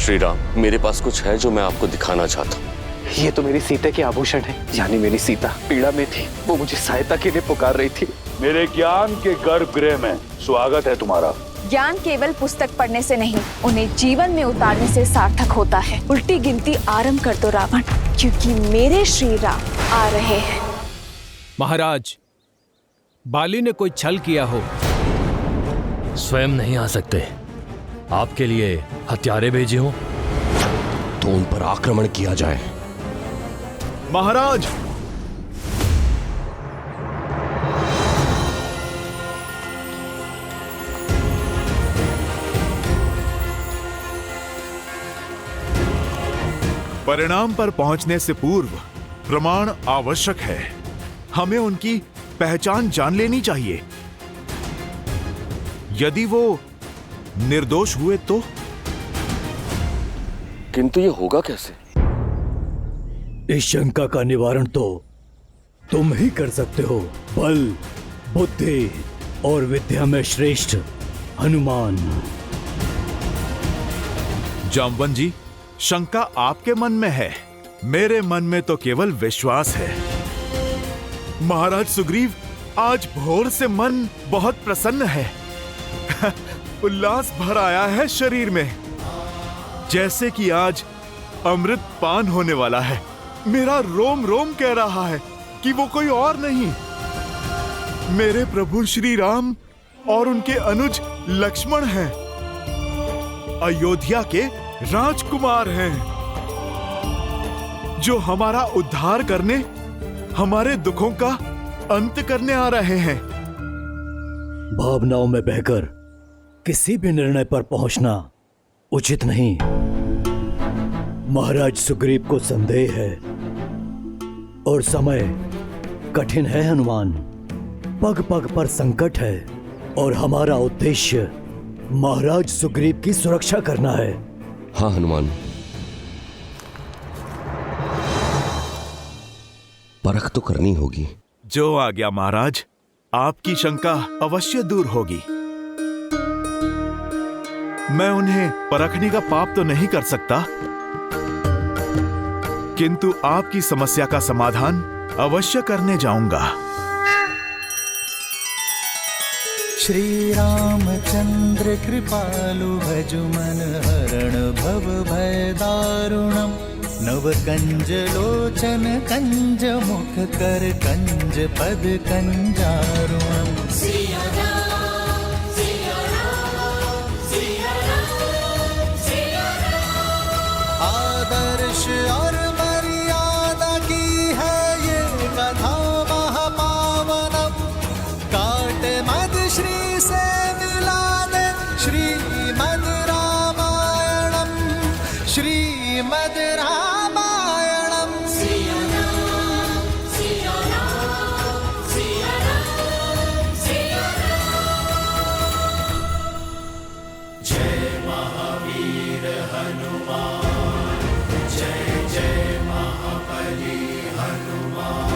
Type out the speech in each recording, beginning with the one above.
श्री राम, मेरे पास कुछ है जो मैं आपको दिखाना चाहता हूँ। ये तो मेरी सीता के आभूषण है, यानी मेरी सीता पीड़ा में थी, वो मुझे सहायता के लिए पुकार रही थी। मेरे ज्ञान के गर्भगृह में स्वागत है तुम्हारा। ज्ञान केवल पुस्तक पढ़ने से नहीं, उन्हें जीवन में उतारने से सार्थक होता है। उल्टी गिनती आरंभ कर दो रावण, क्योंकि मेरे श्री राम आ रहे हैं। महाराज, बाली ने कोई छल किया हो। स्वयं नहीं आ सकते, आपके लिए हत्यारे भेजे हो तो उन पर आक्रमण किया जाए। महाराज, परिणाम पर पहुंचने से पूर्व प्रमाण आवश्यक है। हमें उनकी पहचान जान लेनी चाहिए। यदि वो निर्दोष हुए तो? किंतु ये होगा कैसे? इस शंका का निवारण तो तुम ही कर सकते हो। बल, बुद्धि और विद्या में श्रेष्ठ हनुमान। जामवन जी, शंका आपके मन में है, मेरे मन में तो केवल विश्वास है। महाराज सुग्रीव, आज भोर से मन बहुत प्रसन्न है। उल्लास भर आया है शरीर में, जैसे कि आज अमृत पान होने वाला है। मेरा रोम रोम कह रहा है कि वो कोई और नहीं, मेरे प्रभु श्री राम और उनके अनुज लक्ष्मण हैं। अयोध्या के राजकुमार हैं, जो हमारा उद्धार करने, हमारे दुखों का अंत करने आ रहे हैं। भावनाओं में बहकर किसी भी निर्णय पर पहुंचना उचित नहीं। महाराज सुग्रीव को संदेह है और समय कठिन है हनुमान। पग पग पर संकट है और हमारा उद्देश्य महाराज सुग्रीव की सुरक्षा करना है। हाँ हनुमान, परख तो करनी होगी। जो आ गया महाराज, आपकी शंका अवश्य दूर होगी। मैं उन्हें परखने का पाप तो नहीं कर सकता, किंतु आपकी समस्या का समाधान अवश्य करने जाऊंगा। श्री रामचंद्र कृपालु भजुमन हरण भव भय दारुणम। नव कंज लोचन कंज मुख कर कंज पद कंजारुणम। आदर्श और मर्यादा की है ये कथा महापावनम। काट मद श्री से मिला दे श्रीमद रामायणम। श्रीमद रामायणम। जय महावीर हनुमान, जय जय महाबली हनुमान।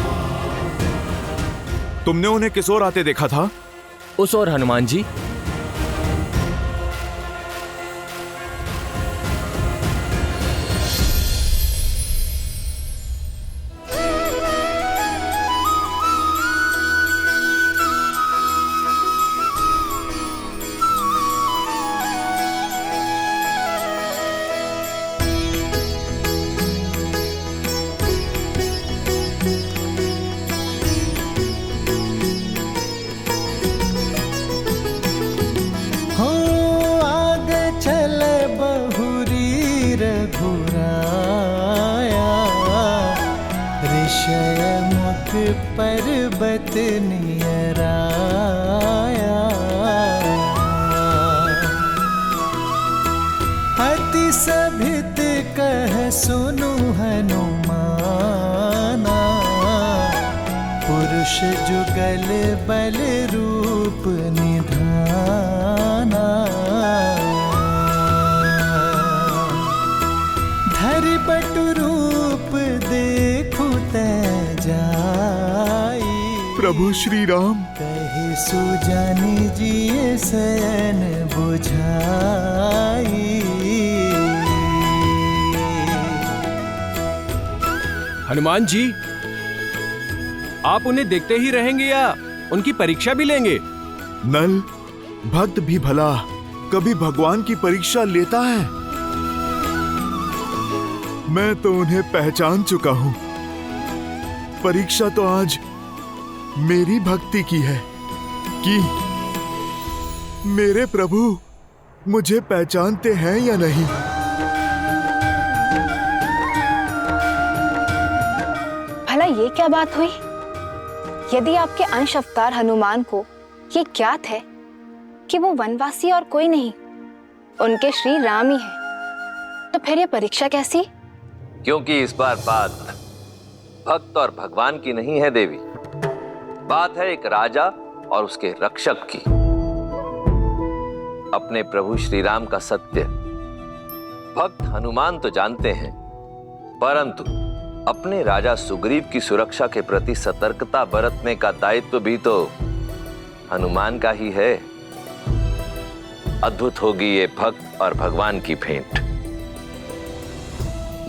तुमने उन्हें किस ओर आते देखा था? उस ओर हनुमान जी। पर्वत नियराया। अति सभित कह सुनु हनुमाना। पुरुष जुगल बल रूप निधाना। धरि बटु रूप देखु जाई। प्रभु श्री राम कहि सुजानि जिय शयन बुझाई। हनुमान जी, आप उन्हें देखते ही रहेंगे या उनकी परीक्षा भी लेंगे? नल, भक्त भी भला कभी भगवान की परीक्षा लेता है? मैं तो उन्हें पहचान चुका हूं। परीक्षा तो आज मेरी भक्ति की है कि मेरे प्रभु मुझे पहचानते हैं या नहीं। भला ये क्या बात हुई? यदि आपके अंश अवतार हनुमान को ये ज्ञात है कि वो वनवासी और कोई नहीं, उनके श्री राम ही है, तो फिर ये परीक्षा कैसी? क्योंकि इस बार बात भक्त और भगवान की नहीं है देवी, बात है एक राजा और उसके रक्षक की। अपने प्रभु श्री राम का सत्य भक्त हनुमान तो जानते हैं, परंतु अपने राजा सुग्रीव की सुरक्षा के प्रति सतर्कता बरतने का दायित्व भी तो हनुमान का ही है। अद्भुत होगी ये भक्त और भगवान की भेंट।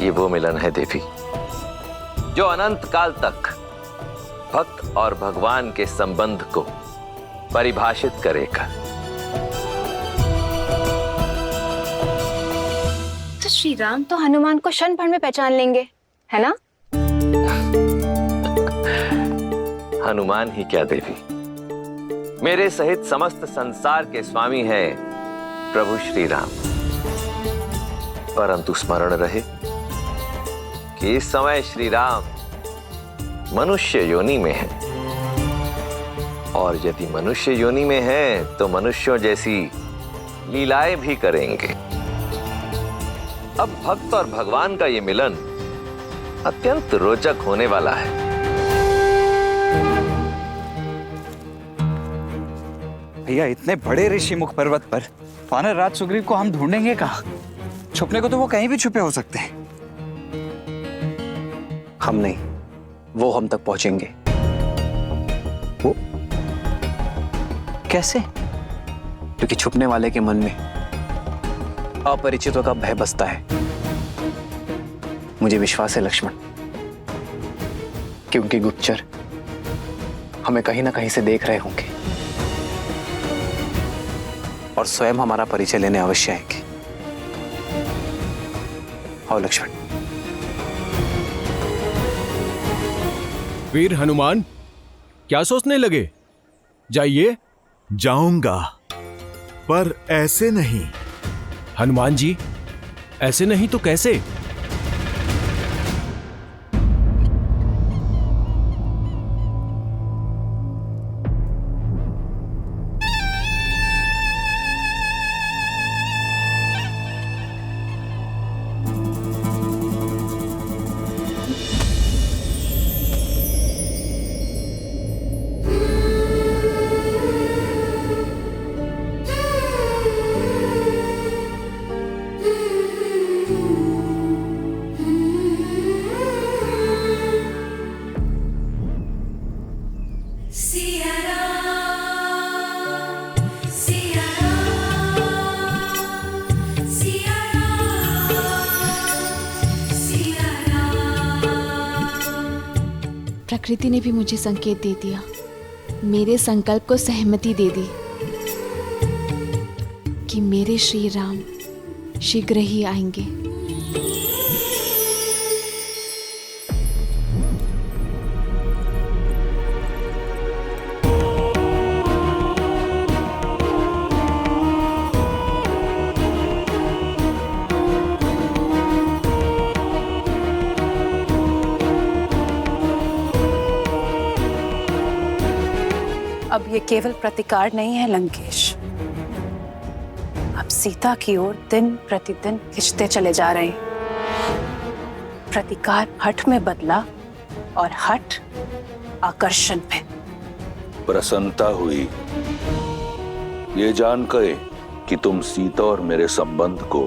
ये वो मिलन है देवी जो अनंत काल तक भक्त और भगवान के संबंध को परिभाषित करेगा। तो श्री राम तो हनुमान को क्षण भर में पहचान लेंगे, है ना? हनुमान ही क्या देवी, मेरे सहित समस्त संसार के स्वामी हैं प्रभु श्री राम। परंतु स्मरण रहे कि इस समय श्री राम मनुष्य योनि में है, और यदि मनुष्य योनि में है तो मनुष्यों जैसी लीलाएं भी करेंगे। अब भक्त और भगवान का ये मिलन अत्यंत रोचक होने वाला है। भैया, इतने बड़े ऋषि मुख पर्वत पर वानर राज सुग्रीव को हम ढूंढेंगे कहाँ? छुपने को तो वो कहीं भी छुपे हो सकते हैं। हम नहीं, वो हम तक पहुंचेंगे। वो कैसे? क्योंकि छुपने वाले के मन में अपरिचितों का भय बसता है। मुझे विश्वास है लक्ष्मण कि उनके गुप्तचर हमें कहीं ना कहीं से देख रहे होंगे और स्वयं हमारा परिचय लेने अवश्य आएंगे। आओ लक्ष्मण। वीर हनुमान, क्या सोचने लगे? जाइए। जाऊंगा, पर ऐसे नहीं। हनुमान जी, ऐसे नहीं तो कैसे? प्रकृति ने भी मुझे संकेत दे दिया, मेरे संकल्प को सहमति दे दी कि मेरे श्री राम शीघ्र ही आएंगे। अब ये केवल प्रतिकार नहीं है लंकेश, अब सीता की ओर दिन प्रतिदिन खिंचते चले जा रहे हैं। प्रतिकार हठ में बदला और हठ आकर्षण में। प्रसन्नता हुई ये जानकर कि तुम सीता और मेरे संबंध को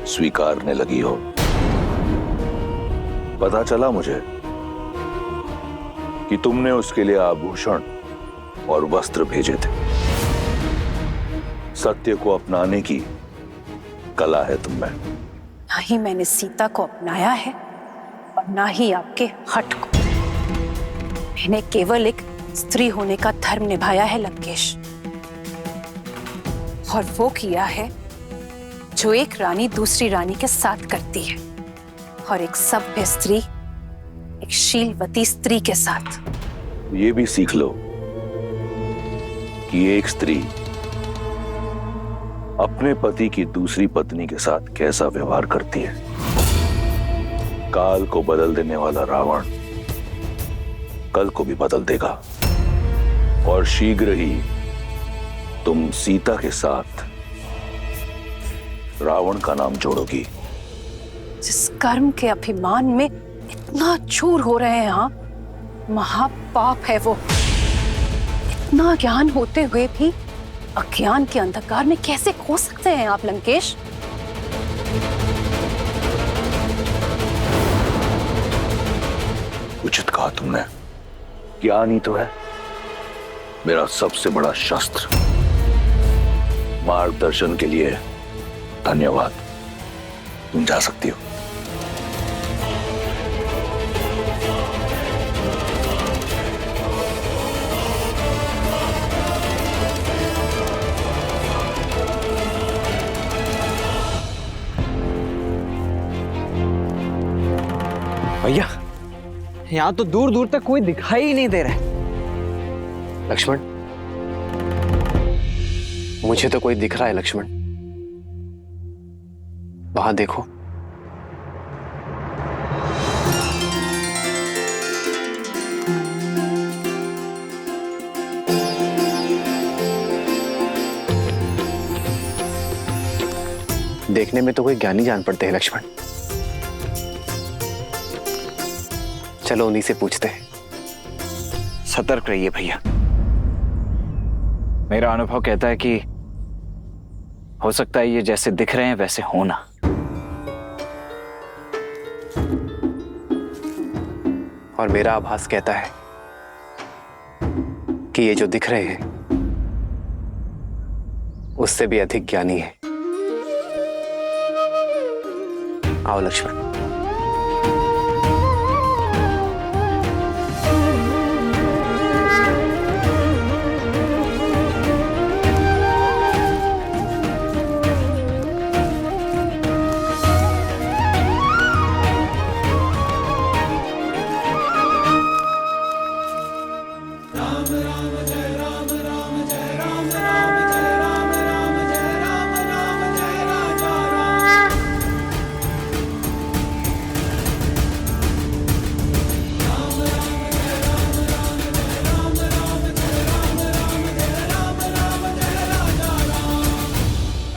स्वीकारने लगी हो। पता चला मुझे कि तुमने उसके लिए आभूषण और वस्त्र भेजे थे। सत्य को अपनाने की कला है तुम में। ना ही मैंने सीता को अपनाया है और ना ही आपके हठ को। मैंने केवल एक स्त्री होने का धर्म निभाया है लंकेश, और वो किया है जो एक रानी दूसरी रानी के साथ करती है, और एक सभ्य स्त्री एक शीलवती स्त्री के साथ। ये भी सीख लो कि एक स्त्री अपने पति की दूसरी पत्नी के साथ कैसा व्यवहार करती है। काल को बदल देने वाला रावण कल को भी बदल देगा, और शीघ्र ही तुम सीता के साथ रावण का नाम जोड़ोगी। जिस कर्म के अभिमान में इतना चूर हो रहे हैं आप, महापाप है वो। इतना ज्ञान होते हुए भी अज्ञान के अंधकार में कैसे खो सकते हैं आप लंकेश? उचित कहा तुमने। ज्ञान ही तो है मेरा सबसे बड़ा शस्त्र। मार्गदर्शन के लिए धन्यवाद। तुम जा सकती हो। भैया, यहाँ तो दूर दूर तक कोई दिखाई ही नहीं दे रहा है। लक्ष्मण, मुझे तो कोई दिख रहा है लक्ष्मण। वहां देखो। देखने में तो कोई ज्ञानी जान पड़ते हैं लक्ष्मण। चलो उन्हीं से पूछते हैं। सतर्क रहिए भैया। मेरा अनुभव कहता है कि हो सकता है ये जैसे दिख रहे हैं वैसे होना। और मेरा आभास कहता है कि ये जो दिख रहे हैं उससे भी अधिक ज्ञानी है। आओ लक्ष्मण।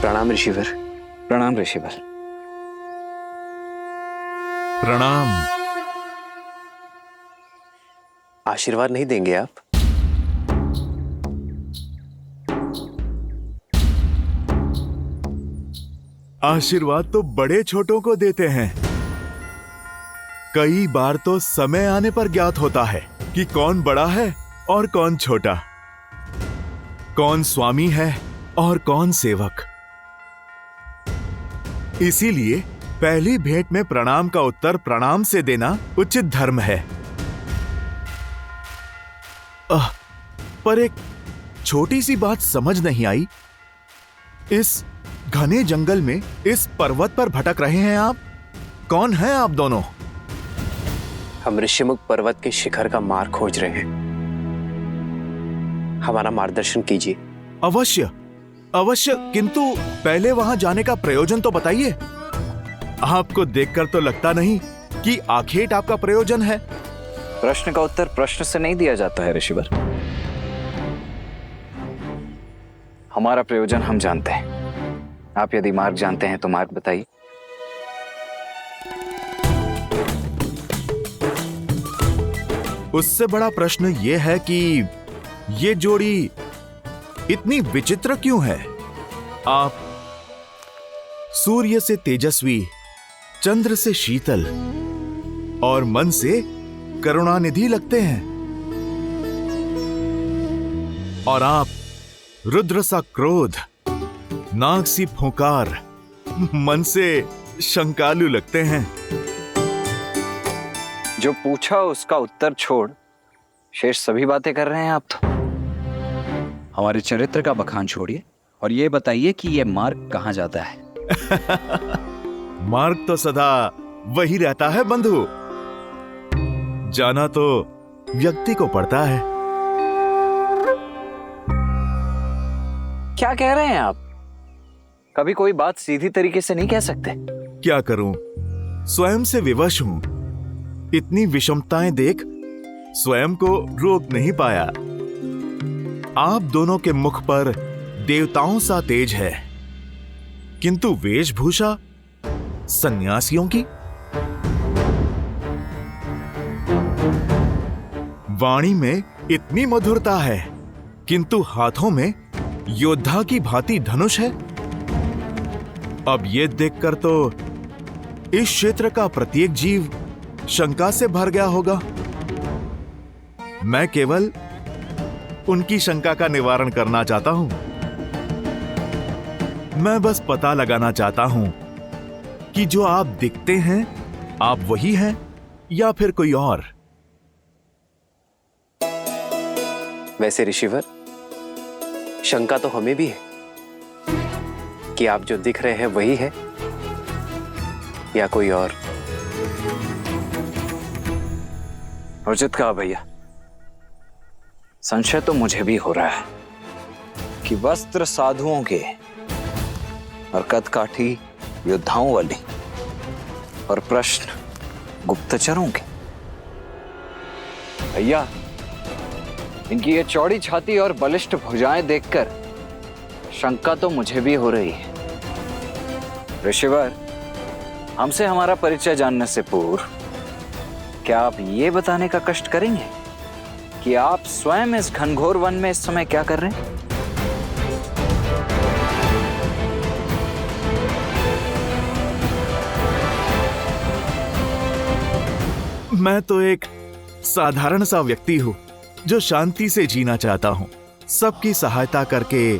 प्रणाम ऋषिवर। प्रणाम ऋषिवर। प्रणाम। आशीर्वाद नहीं देंगे आप? आशीर्वाद तो बड़े छोटों को देते हैं। कई बार तो समय आने पर ज्ञात होता है कि कौन बड़ा है और कौन छोटा, कौन स्वामी है और कौन सेवक। इसीलिए पहली भेंट में प्रणाम का उत्तर प्रणाम से देना उचित धर्म है। पर एक छोटी सी बात समझ नहीं आई। इस घने जंगल में इस पर्वत पर भटक रहे हैं आप। कौन हैं आप दोनों? हम ऋषिमुख पर्वत के शिखर का मार्ग खोज रहे हैं। हमारा मार्गदर्शन कीजिए। अवश्य अवश्य, किंतु पहले वहां जाने का प्रयोजन तो बताइए। आपको देखकर तो लगता नहीं कि आखेट आपका प्रयोजन है। प्रश्न का उत्तर प्रश्न से नहीं दिया जाता है ऋषिवर। हमारा प्रयोजन हम जानते हैं। आप यदि मार्ग जानते हैं तो मार्ग बताइए। उससे बड़ा प्रश्न यह है कि ये जोड़ी इतनी विचित्र क्यों है? आप सूर्य से तेजस्वी, चंद्र से शीतल और मन से करुणानिधि लगते हैं, और आप रुद्र सा क्रोध, नाग सी फुंकार, मन से शंकालु लगते हैं। जो पूछा उसका उत्तर छोड़ शेष सभी बातें कर रहे हैं आप तो। हमारे चरित्र का बखान छोड़िए और ये बताइए कि ये मार्ग कहाँ जाता है। मार्ग तो सदा वही रहता है बंधु, जाना तो व्यक्ति को पड़ता है। क्या कह रहे हैं आप? कभी कोई बात सीधी तरीके से नहीं कह सकते? क्या करूं, स्वयं से विवश हूं। इतनी विषमताएं देख स्वयं को रोक नहीं पाया। आप दोनों के मुख पर देवताओं सा तेज है, किंतु वेशभूषा सन्यासियों की। वाणी में इतनी मधुरता है, किंतु हाथों में योद्धा की भांति धनुष है। अब ये देखकर तो इस क्षेत्र का प्रत्येक जीव शंका से भर गया होगा। मैं केवल उनकी शंका का निवारण करना चाहता हूं। मैं बस पता लगाना चाहता हूं कि जो आप दिखते हैं आप वही हैं या फिर कोई और। वैसे ऋषिवर, शंका तो हमें भी है कि आप जो दिख रहे हैं वही है या कोई और। उचित कहा भैया। संशय तो मुझे भी हो रहा है कि वस्त्र साधुओं के और कदकाठी योद्धाओं वाले और प्रश्न गुप्तचरों के। भैया, इनकी ये चौड़ी छाती और बलिष्ठ भुजाएं देखकर शंका तो मुझे भी हो रही है। ऋषिवर, हमसे हमारा परिचय जानने से पूर्व क्या आप ये बताने का कष्ट करेंगे कि आप स्वयं इस घनघोर वन में इस समय क्या कर रहे हैं? मैं तो एक साधारण सा व्यक्ति हूं जो शांति से जीना चाहता हूं, सबकी सहायता करके,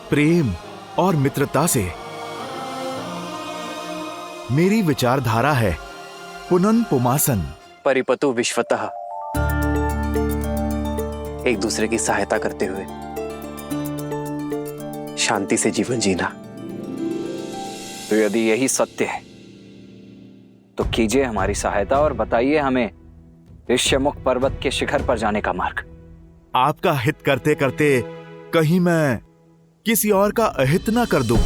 प्रेम और मित्रता से। मेरी विचारधारा है पुनन पुमासन। परिपतु विश्वतः, एक दूसरे की सहायता करते हुए शांति से जीवन जीना। तो यदि यही सत्य है तो कीजिए हमारी सहायता और बताइए हमें ऋष्यमुख पर्वत के शिखर पर जाने का मार्ग। आपका हित करते करते कहीं मैं किसी और का अहित ना कर दूं,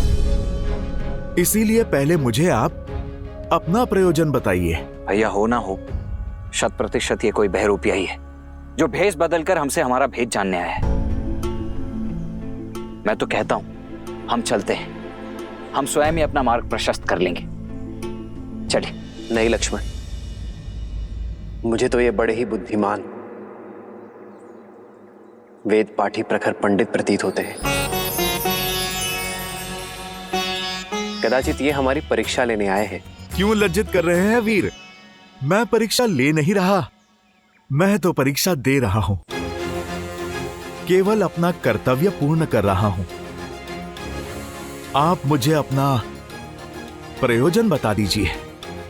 इसीलिए पहले मुझे आप अपना प्रयोजन बताइए। भैया, हो ना हो 100% ये कोई बहरूपिया ही है जो भेष बदलकर हमसे हमारा भेद जानने आया है। मैं तो कहता हूं हम चलते हैं, हम स्वयं ही अपना मार्ग प्रशस्त कर लेंगे। चलिए। नहीं लक्ष्मण, मुझे तो ये बड़े ही बुद्धिमान, वेद पाठी प्रखर पंडित प्रतीत होते हैं। कदाचित ये हमारी परीक्षा लेने आए हैं। क्यों लज्जित कर रहे हैं वीर? मैं परीक्षा ले नहीं रहा, मैं तो परीक्षा दे रहा हूं। केवल अपना कर्तव्य पूर्ण कर रहा हूं। आप मुझे अपना प्रयोजन बता दीजिए,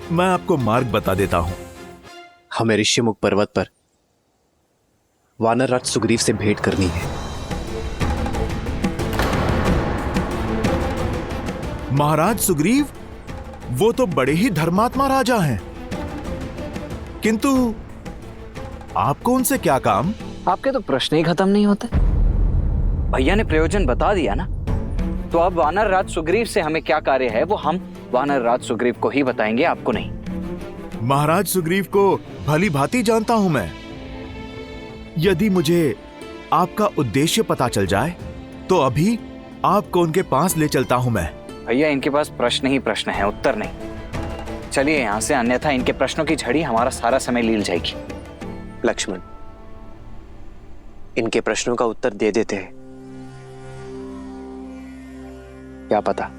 मैं आपको मार्ग बता देता हूं। हमें ऋष्यमुख पर्वत पर वानरराज सुग्रीव से भेंट करनी है। महाराज सुग्रीव, वो तो बड़े ही धर्मात्मा राजा हैं, किंतु आपको उनसे क्या काम? आपके तो प्रश्न ही खत्म नहीं होते। भैया ने प्रयोजन बता दिया ना, तो अब वानर राज सुग्रीव से हमें क्या कार्य है वो हम वानर राज सुग्रीव को ही बताएंगे, आपको नहीं। महाराज सुग्रीव को भली भांति जानता हूं मैं। यदि मुझे आपका उद्देश्य पता चल जाए तो अभी आपको उनके पास ले चलता हूं मैं। भैया, इनके पास प्रश्न ही प्रश्न है, उत्तर नहीं। चलिए यहां से, अन्यथा इनके प्रश्नों की झड़ी हमारा सारा समय लील जाएगी। लक्ष्मण, इनके प्रश्नों का उत्तर दे देते हैं। क्या पता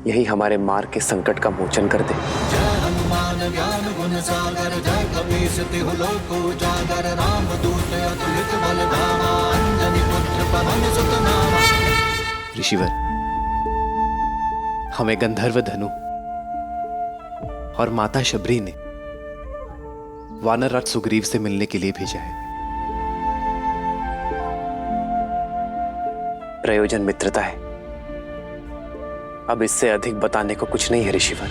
यही हमारे मार्ग के संकट का मोचन कर दे। जय हनुमान ज्ञान गुण सागर, जय कपीस तिहु लोक उजागर, राम दूत अतुलित बल धामा, अंजनी पुत्र पवन सुत नामा। ऋषिवर, हमें गंधर्व धनु और माता शबरी ने वानरराज सुग्रीव से मिलने के लिए भेजा है। प्रयोजन मित्रता है। अब इससे अधिक बताने को कुछ नहीं है ऋषिवर।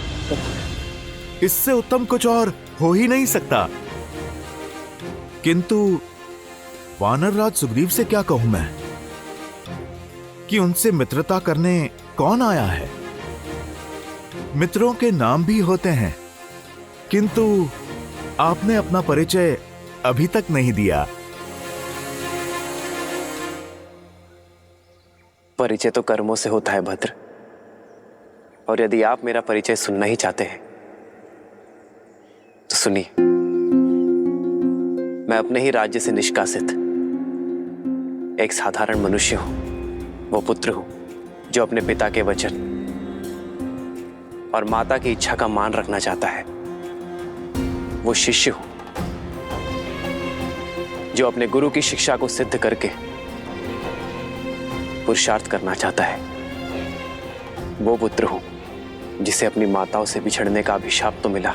इससे उत्तम कुछ और हो ही नहीं सकता। किंतु वानरराज सुग्रीव से क्या कहूं मैं कि उनसे मित्रता करने कौन आया है? मित्रों के नाम भी होते हैं, किंतु आपने अपना परिचय अभी तक नहीं दिया। परिचय तो कर्मों से होता है भद्र, और यदि आप मेरा परिचय सुनना ही चाहते हैं तो सुनिए। मैं अपने ही राज्य से निष्कासित एक साधारण मनुष्य हूं, वो पुत्र हूं जो अपने पिता के वचन और माता की इच्छा का मान रखना चाहता है। वो शिष्य हूं जो अपने गुरु की शिक्षा को सिद्ध करके पुरुषार्थ करना चाहता है। वो पुत्र हूं जिसे अपनी माताओं से बिछड़ने का अभिशाप तो मिला,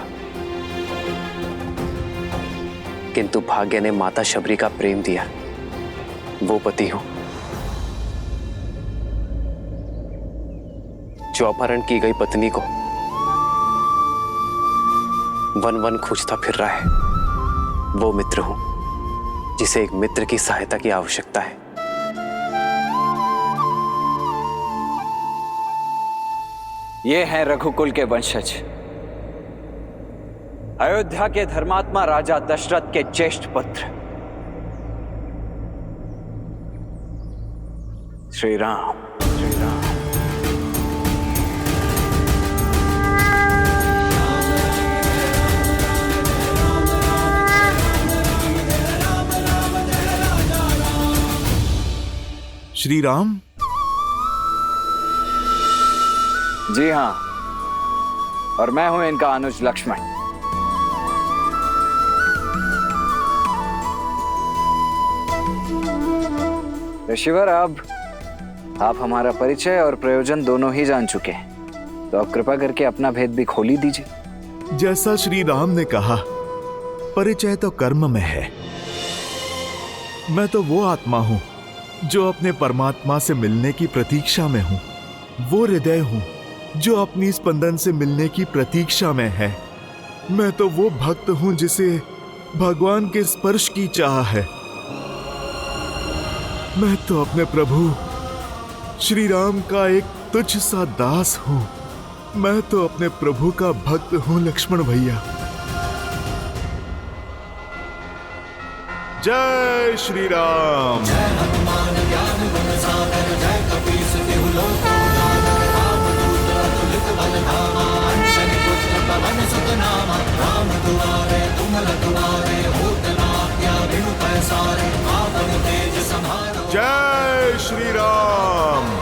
किंतु भाग्य ने माता शबरी का प्रेम दिया। वो पति हूं जो अपहरण की गई पत्नी को वन वन खोजता फिर रहा है। वो मित्र हूं जिसे एक मित्र की सहायता की आवश्यकता है। ये हैं रघुकुल के वंशज, अयोध्या के धर्मात्मा राजा दशरथ के ज्येष्ठ पुत्र श्री राम। श्री राम? जी हां, और मैं हूं इनका अनुज लक्ष्मण। ऋषिवर, अब आप हमारा परिचय और प्रयोजन दोनों ही जान चुके हैं, तो अब कृपा करके अपना भेद भी खोल ही दीजिए। जैसा श्री राम ने कहा, परिचय तो कर्म में है। मैं तो वो आत्मा हूं जो अपने परमात्मा से मिलने की प्रतीक्षा में हूं। वो हृदय हूं जो अपनी स्पंदन से मिलने की प्रतीक्षा में है। मैं तो वो भक्त हूं जिसे भगवान के स्पर्श की चाह है। मैं तो अपने प्रभु श्री राम का एक तुच्छ सा दास हूं। मैं तो अपने प्रभु का भक्त हूं लक्ष्मण भैया। जय श्री राम। जय हनुमान ज्ञान गुण सागर, जय कपीस तिहु लोक उजागर, रामदूत अतुलित बल धामा, अंजनी पुत्र पवन सुत नामा, राम दुआरे तुम रखवारे, होत न आज्ञा बिनु पैसारे, आपन तेज सम्हारो। जय श्री राम।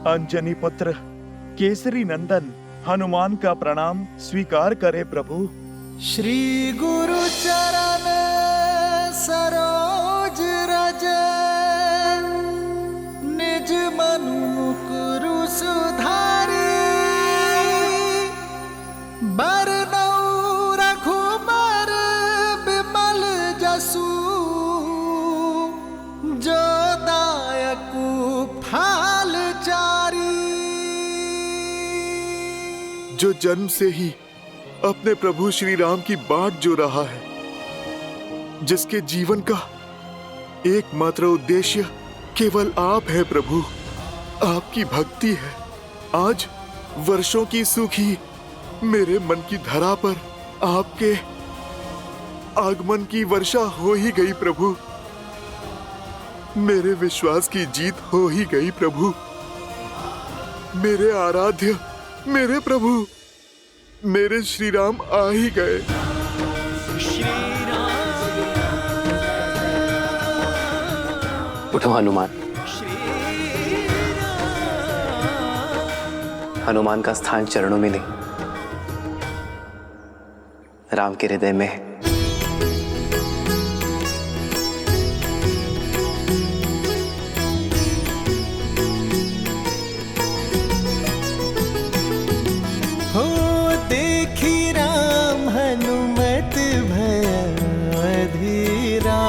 अंजनी पुत्र केसरी नंदन हनुमान का प्रणाम स्वीकार करे प्रभु। श्री गुरु चरण सरोज रज, निज मनु मुकुरु सुधारी, बरनउँ रघुबर बिमल जसु, जो दायकु फाल चारी। जो जन्म से ही अपने प्रभु श्री राम की बाट जो रहा है, जिसके जीवन का एकमात्र उद्देश्य केवल आप है प्रभु, आपकी भक्ति है। आज वर्षों की सूखी मेरे मन की धरा पर आपके आगमन की वर्षा हो ही गई प्रभु। मेरे विश्वास की जीत हो ही गई प्रभु। मेरे आराध्य, मेरे प्रभु, मेरे श्री राम आ ही गए। उठो हनुमान। हनुमान का स्थान चरणों में नहीं राम के हृदय में है। हो देखी राम हनुमत भय धीरा,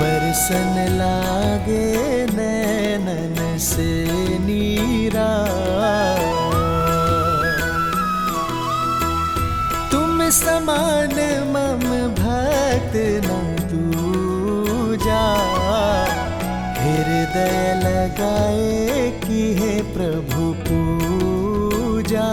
बरसन लागे नैनन से नीरा। तुम समान मम भक्त न दूजा, हृदय लगाए कि हे प्रभु पूजा।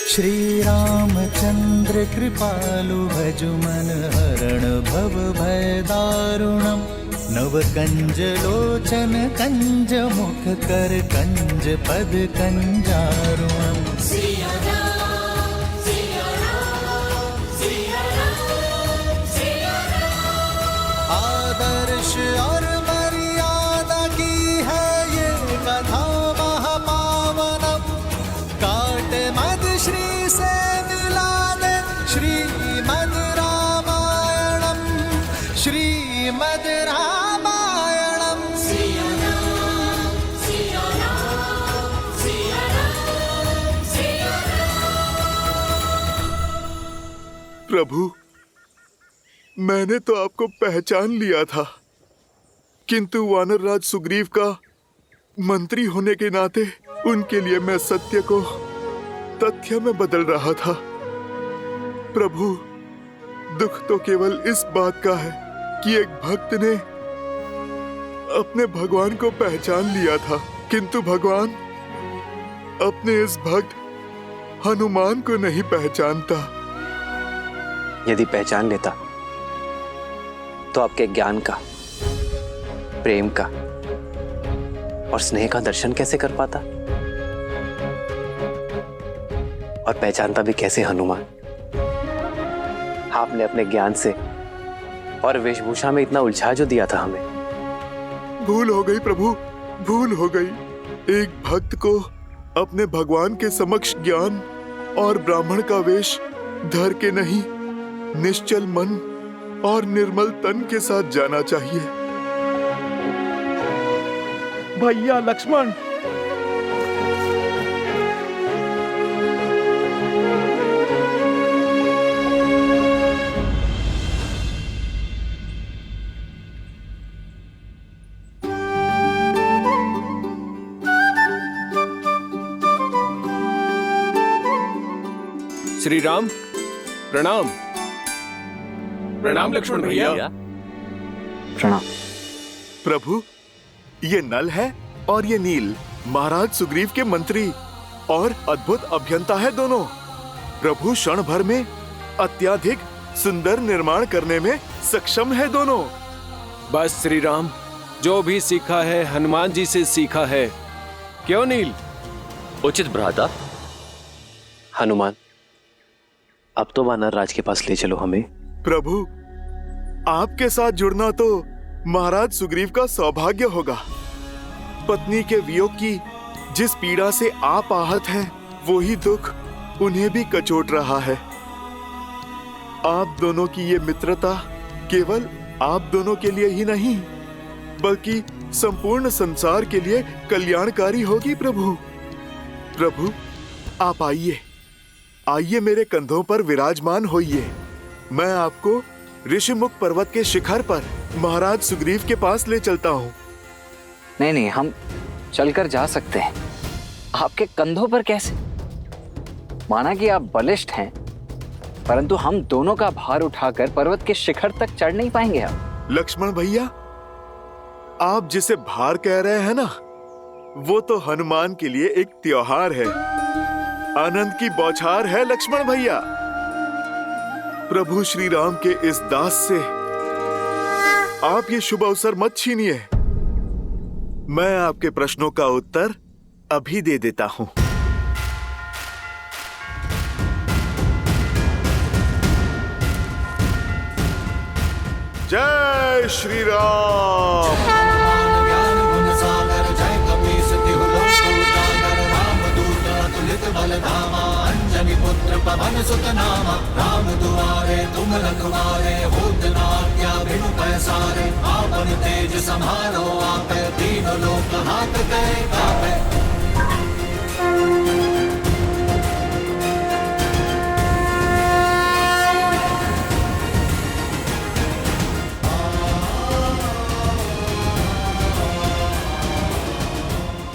श्री रामचंद्र कृपालु भजु मन हरण भव भय दारुणम। नव कंज लोचन कंज मुख कर कंज पद कंजारुणम। आदर्श और मर्यादा की है ये कथा महापावनम। काट मद श्री से मिला दे श्रीमद् रामायणम, श्रीमद् रामायणम। प्रभु, मैंने तो आपको पहचान लिया था, किंतु वानर राज सुग्रीव का मंत्री होने के नाते उनके लिए मैं सत्य को तथ्य में बदल रहा था। प्रभु, दुख तो केवल इस बात का है कि एक भक्त ने अपने भगवान को पहचान लिया था, किंतु भगवान अपने इस भक्त हनुमान को नहीं पहचानता। यदि पहचान लेता तो आपके ज्ञान का, प्रेम का और स्नेह का दर्शन कैसे कर पाता, और पहचानता भी कैसे हनुमान। आपने अपने ज्ञान से और वेशभूषा में इतना उलझा जो दिया था हमें। भूल हो गई प्रभु, भूल हो गई। एक भक्त को अपने भगवान के समक्ष ज्ञान और ब्राह्मण का वेश धर के नहीं, निश्चल मन और निर्मल तन के साथ जाना चाहिए। भैया लक्ष्मण, श्री राम, प्रणाम। प्रणाम लक्ष्मण भैया। प्रणाम। प्रभु, ये नल है और ये नील महाराज सुग्रीव के मंत्री और अद्भुत अभियंता है दोनों। प्रभु क्षण भर में अत्याधिक सुंदर निर्माण करने में सक्षम है दोनों। बस श्री राम, जो भी सीखा है हनुमान जी से सीखा है, क्यों नील? उचित भ्राता। हनुमान, अब तो वानर राज के पास ले चलो हमें। प्रभु, आपके साथ जुड़ना तो महाराज सुग्रीव का सौभाग्य होगा। पत्नी के वियोग की जिस पीड़ा से आप आहत हैं, वही दुख उन्हें भी कचोट रहा है। आप दोनों की ये मित्रता केवल आप दोनों के लिए ही नहीं, बल्कि संपूर्ण संसार के लिए कल्याणकारी होगी। प्रभु, प्रभु, आप आइए, आइए मेरे कंधों पर विराजमान होइए। मैं आपको ऋषिमुख पर्वत के शिखर पर महाराज सुग्रीव के पास ले चलता हूँ। नहीं नहीं, हम चलकर जा सकते हैं। आपके कंधों पर कैसे? माना कि आप बलिष्ठ हैं, परंतु हम दोनों का भार उठाकर पर्वत के शिखर तक चढ़ नहीं पाएंगे आप। लक्ष्मण भैया, आप जिसे भार कह रहे हैं ना, वो तो हनुमान के लिए एक त्योहार है, आनंद की बौछार है। लक्ष्मण भैया, प्रभु श्री राम के इस दास से आप ये शुभ अवसर मत छीनिए। मैं आपके प्रश्नों का उत्तर अभी दे देता हूँ। जय श्री राम। पवन सुत नामा, राम दुआरे तुम रखवारे, होत न आज्ञा बिनु पैसारे, आपन तेज संभारो आपे, तीनों लोक हाथ कह कापे।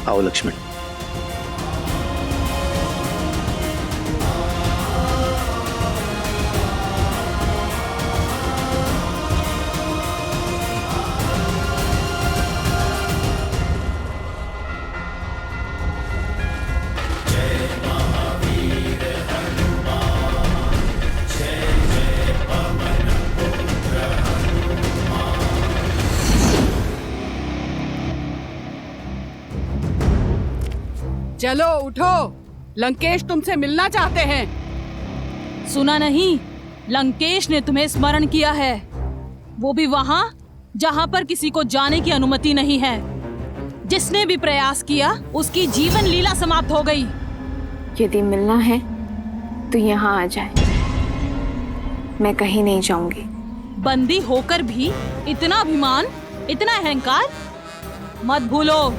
आओ लक्ष्मण। चलो उठो, लंकेश तुमसे मिलना चाहते हैं। सुना नहीं, लंकेश ने तुम्हें स्मरण किया है, वो भी वहां जहां पर किसी को जाने की अनुमति नहीं है। जिसने भी प्रयास किया उसकी जीवन लीला समाप्त हो गई। यदि मिलना है तो यहाँ आ जाए, मैं कहीं नहीं जाऊंगी। बंदी होकर भी इतना अभिमान, इतना अहंकार? मत भूलो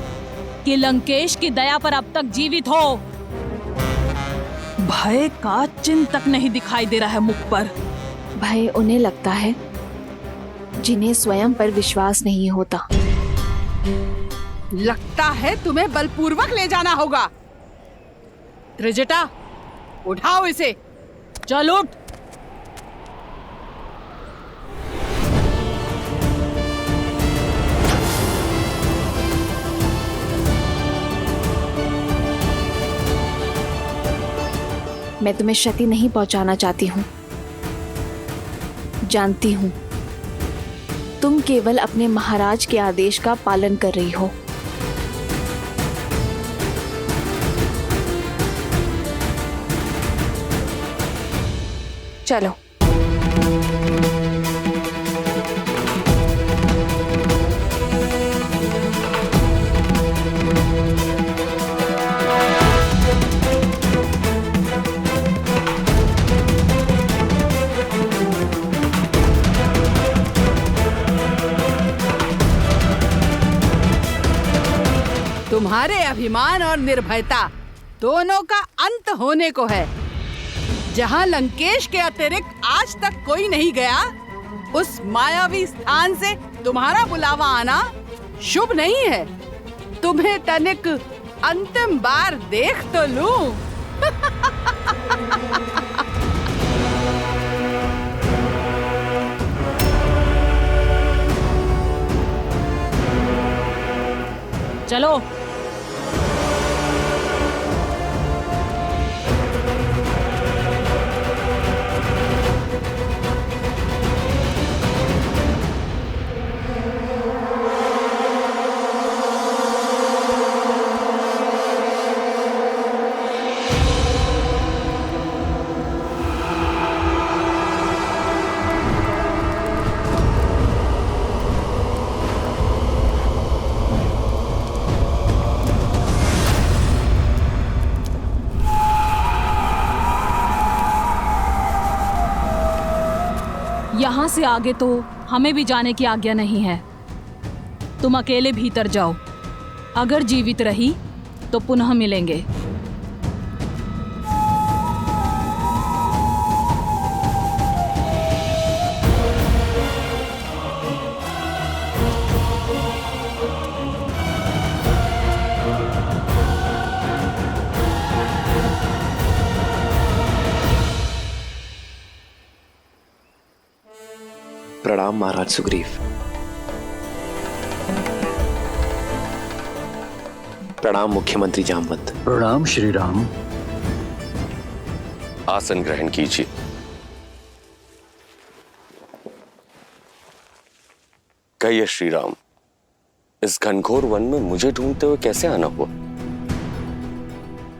कि लंकेश की दया पर अब तक जीवित हो। भय का चिन्ह तक नहीं दिखाई दे रहा है मुख पर। भय उन्हें लगता है जिन्हें स्वयं पर विश्वास नहीं होता। लगता है तुम्हें बलपूर्वक ले जाना होगा। त्रिजटा, उठाओ इसे। चल उठ। मैं तुम्हें क्षति नहीं पहुंचाना चाहती हूँ। जानती हूँ तुम केवल अपने महाराज के आदेश का पालन कर रही हो। चलो। तुम्हारे अभिमान और निर्भयता दोनों का अंत होने को है। जहां लंकेश के अतिरिक्त आज तक कोई नहीं गया, उस मायावी स्थान से तुम्हारा बुलावा आना शुभ नहीं है। तुम्हें तनिक अंतिम बार देख तो लूं। चलो। यहाँ से आगे तो हमें भी जाने की आज्ञा नहीं है। तुम अकेले भीतर जाओ। अगर जीवित रही तो पुनः मिलेंगे। प्रणाम महाराज सुग्रीव। प्रणाम मुख्यमंत्री जामवंत। प्रणाम श्री राम। आसन ग्रहण कीजिए। कहिए श्री राम, इस घनघोर वन में मुझे ढूंढते हुए कैसे आना हुआ?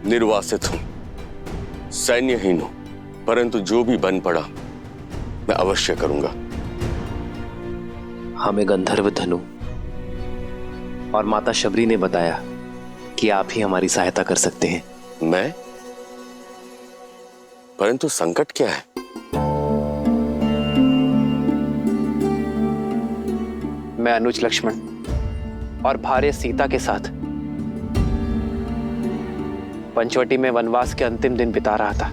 निर्वासित हूं, सैन्यहीन हूं, परंतु जो भी बन पड़ा मैं अवश्य करूंगा। हमें गंधर्व धनु और माता शबरी ने बताया कि आप ही हमारी सहायता कर सकते हैं। मैं? परंतु संकट क्या है? मैं अनुज लक्ष्मण और भार्य सीता के साथ पंचवटी में वनवास के अंतिम दिन बिता रहा था।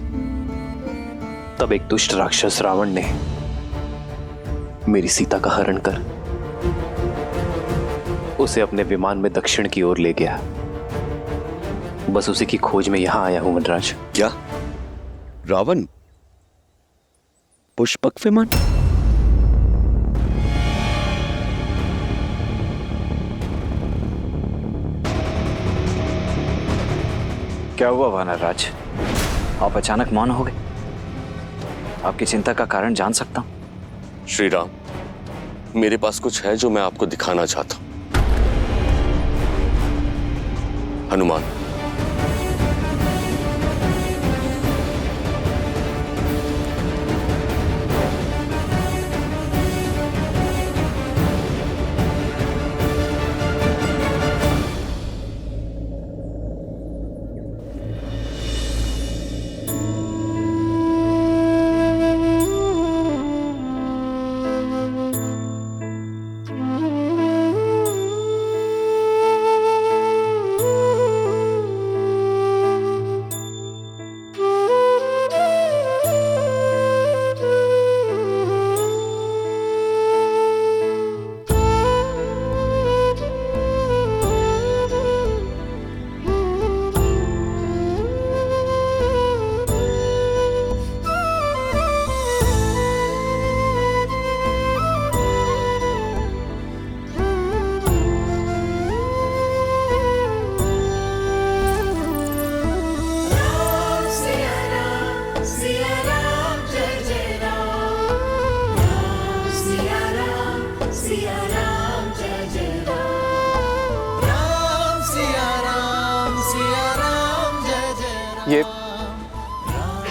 तब एक दुष्ट राक्षस रावण ने मेरी सीता का हरण कर उसे अपने विमान में दक्षिण की ओर ले गया। बस उसी की खोज में यहां आया हूं वनराज। क्या? रावण पुष्पक विमान? क्या हुआ वानरराज? आप अचानक मौन हो गए। आपकी चिंता का कारण जान सकता हूं? श्री राम, मेरे पास कुछ है जो मैं आपको दिखाना चाहता हूं। हनुमान,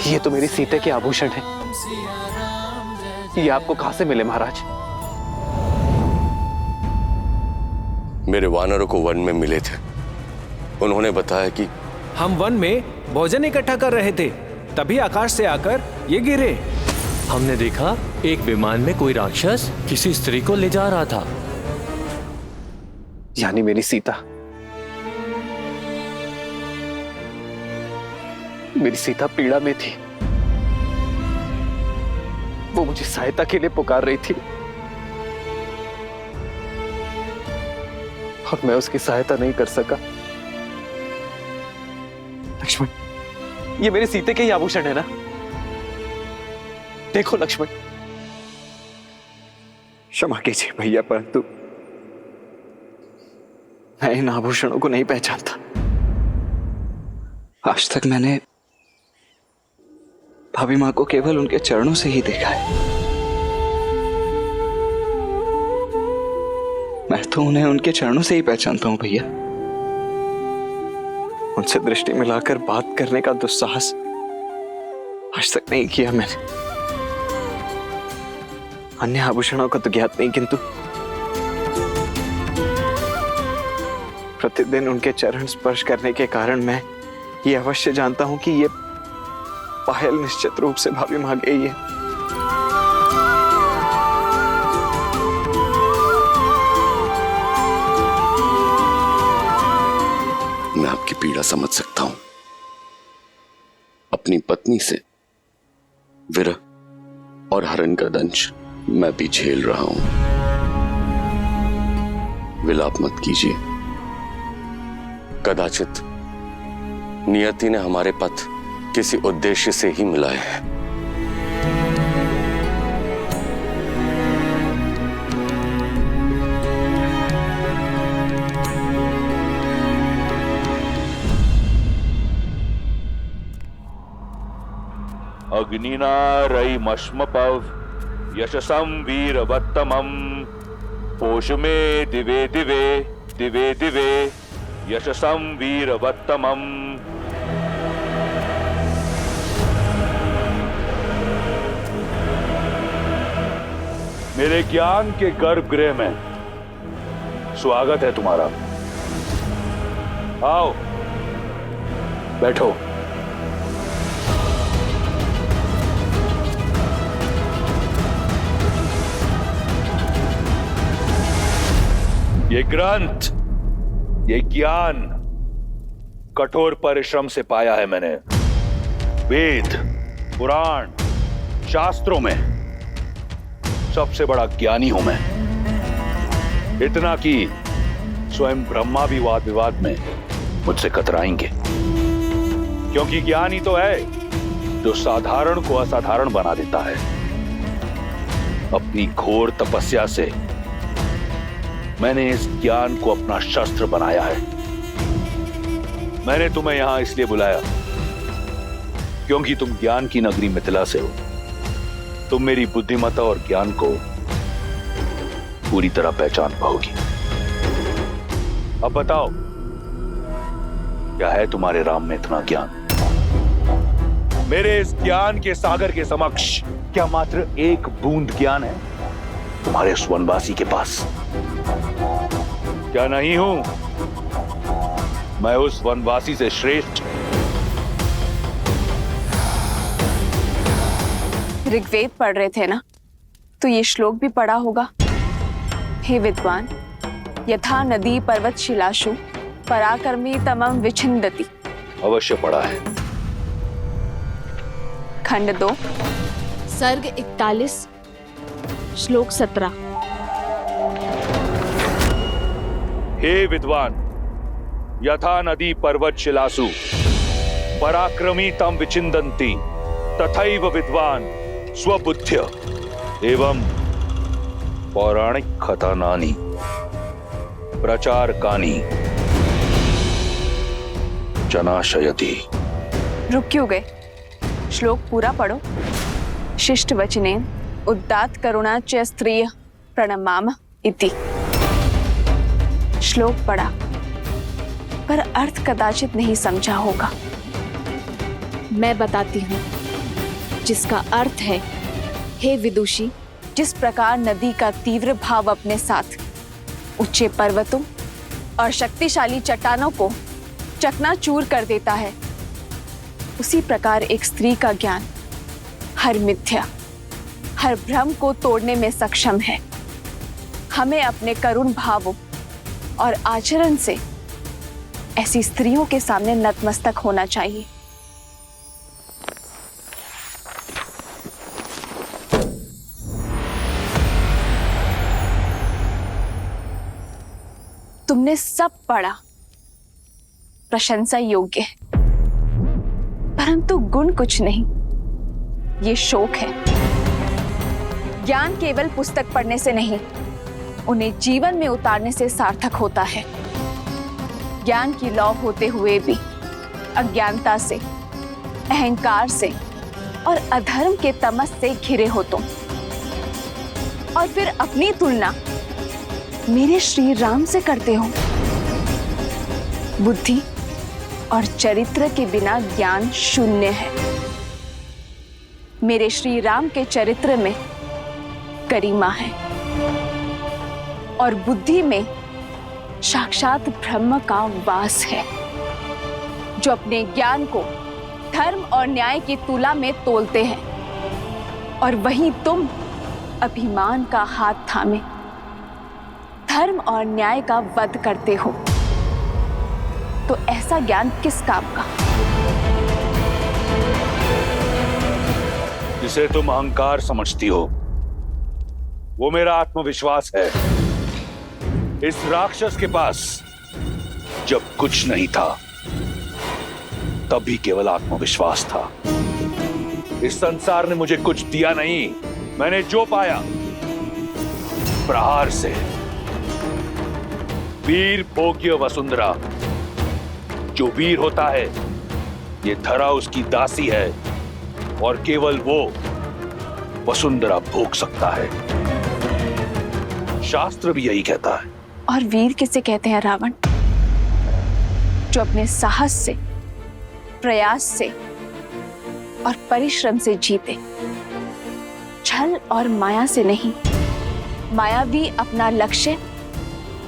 ये तो मेरी सीता के आभूषण है। ये आपको कहां से मिले महाराज? मेरे वानरों को वन में मिले थे। उन्होंने बताया कि हम वन में भोजन इकट्ठा कर रहे थे, तभी आकाश से आकर ये गिरे। हमने देखा एक विमान में कोई राक्षस किसी स्त्री को ले जा रहा था। यानी मेरी सीता पीड़ा में थी। वो मुझे सहायता के लिए पुकार रही थी और मैं उसकी सहायता नहीं कर सका। लक्ष्मण, ये मेरे सीते के ही आभूषण है ना? देखो लक्ष्मण। क्षमा कीजिए भैया, परंतु मैं इन आभूषणों को नहीं पहचानता। आज तक मैंने भाभी मां को केवल उनके चरणों से ही देखा है। मैं तो उन्हें उनके चरणों से ही पहचानता हूं भैया। उनसे दृष्टि मिलाकर बात करने का दुस्साहस आज तक नहीं किया मैंने। अन्य आभूषणों का तो ज्ञात नहीं, किंतु प्रतिदिन उनके चरण स्पर्श करने के कारण मैं ये अवश्य जानता हूं कि ये पायल निश्चित रूप से भाभी मां गई है। मैं आपकी पीड़ा समझ सकता हूं। अपनी पत्नी से विरह और हरण का दंश मैं भी झेल रहा हूं। विलाप मत कीजिए। कदाचित नियति ने हमारे पथ किसी उद्देश्य से ही मिलाए हैं। अग्निना रयिमश्मपव यशसं वीरवत्तमं पोषमे दिवे दिवे दिवे दिवे यशसं वीरवत्तमं। मेरे ज्ञान के गर्भगृह में स्वागत है तुम्हारा। आओ बैठो। ये ग्रंथ, ये ज्ञान कठोर परिश्रम से पाया है मैंने। वेद, पुराण, शास्त्रों में सबसे बड़ा ज्ञानी हूं मैं। इतना कि स्वयं ब्रह्मा भी वाद विवाद में मुझसे कतराएंगे, क्योंकि ज्ञान ही तो है जो साधारण को असाधारण बना देता है। अपनी घोर तपस्या से मैंने इस ज्ञान को अपना शस्त्र बनाया है। मैंने तुम्हें यहां इसलिए बुलाया क्योंकि तुम ज्ञान की नगरी मिथिला से हो। तुम मेरी बुद्धिमत्ता और ज्ञान को पूरी तरह पहचान पाओगी। अब बताओ, क्या है तुम्हारे राम में इतना ज्ञान? मेरे इस ज्ञान के सागर के समक्ष क्या मात्र एक बूंद ज्ञान है तुम्हारे उस वनवासी के पास? क्या नहीं हूं मैं उस वनवासी से श्रेष्ठ? ऋग्वेद पढ़ रहे थे ना, तो ये श्लोक भी पढ़ा होगा। हे विद्वान, यथा नदी पर्वत शिलाशु पराक्रमी तमम विछिन्दति। अवश्य पढ़ा है। खंड 2 सर्ग 41 श्लोक 17। हे विद्वान, यथा नदी पर्वत शिलासु पराक्रमी तम विचिन्दन्ति तथैव विद्वान स्वबुद्ध्य एवं पौराणिक कथानानि प्रचारकानि जनाशयति। रुक क्यों गए? श्लोक पूरा पढ़ो। शिष्ट वचनेन उदात्त करुणा च स्त्रिय प्रणमाम इति। श्लोक पढ़ा, पर अर्थ कदाचित नहीं समझा होगा। मैं बताती हूँ, जिसका अर्थ है, हे विदुषी, जिस प्रकार नदी का तीव्र भाव अपने साथ ऊंचे पर्वतों और शक्तिशाली चट्टानों को चकनाचूर कर देता है, उसी प्रकार एक स्त्री का ज्ञान हर मिथ्या, हर भ्रम को तोड़ने में सक्षम है। हमें अपने करुण भावों और आचरण से ऐसी स्त्रियों के सामने नतमस्तक होना चाहिए। तुमने सब पढ़ा, प्रशंसा योग्य है, परंतु गुण कुछ नहीं। ये शोक है। ज्ञान केवल पुस्तक पढ़ने से नहीं, उन्हें जीवन में उतारने से सार्थक होता है। ज्ञान की लौ होते हुए भी अज्ञानता से, अहंकार से और अधर्म के तमस से घिरे हो तुम, और फिर अपनी तुलना मेरे श्री राम से करते हो। बुद्धि और चरित्र के बिना ज्ञान शून्य है। मेरे श्री राम के चरित्र में गरिमा है और बुद्धि में साक्षात ब्रह्म का वास है, जो अपने ज्ञान को धर्म और न्याय की तुला में तोलते हैं, और वहीं तुम अभिमान का हाथ थामे धर्म और न्याय का वध करते हो। तो ऐसा ज्ञान किस काम का? जिसे तुम अहंकार समझती हो, वो मेरा आत्मविश्वास है। इस राक्षस के पास जब कुछ नहीं था, तब भी केवल आत्मविश्वास था। इस संसार ने मुझे कुछ दिया नहीं। मैंने जो पाया, प्रहार से वीर भोग्य वसुंधरा। जो वीर होता है, ये धरा उसकी दासी है, और केवल वो वसुंधरा भोग सकता है। शास्त्र भी यही कहता है। और वीर किसे कहते हैं रावण? जो अपने साहस से, प्रयास से और परिश्रम से जीते, छल और माया से नहीं। मायावी अपना लक्ष्य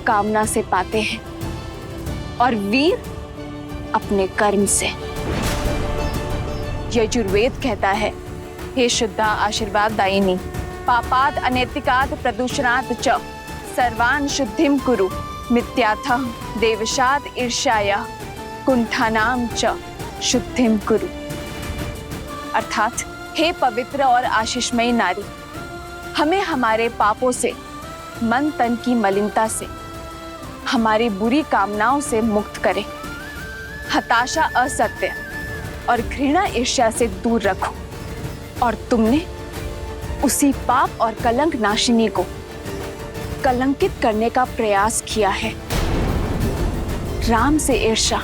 कामना से पाते हैं, और वीर अपने कर्म से। यजुर्वेद कहता है, हे शुद्धा आशीर्वाद दायिनी, पापाद अनैतिकाद प्रदूषणात् च सर्वान शुद्धिम कुरु मिथ्याथः देवशाद ईर्ष्याया कुंठानाम च शुद्धिम कुरु। अर्थात हे पवित्र और आशीषमयी नारी, हमें हमारे पापों से, मन तन की मलिनता से, हमारी बुरी कामनाओं से मुक्त करे। हताशा, असत्य और घृणा ईर्ष्या से दूर रखो। और तुमने उसी पाप और कलंक नाशिनी को कलंकित करने का प्रयास किया है। राम से ईर्ष्या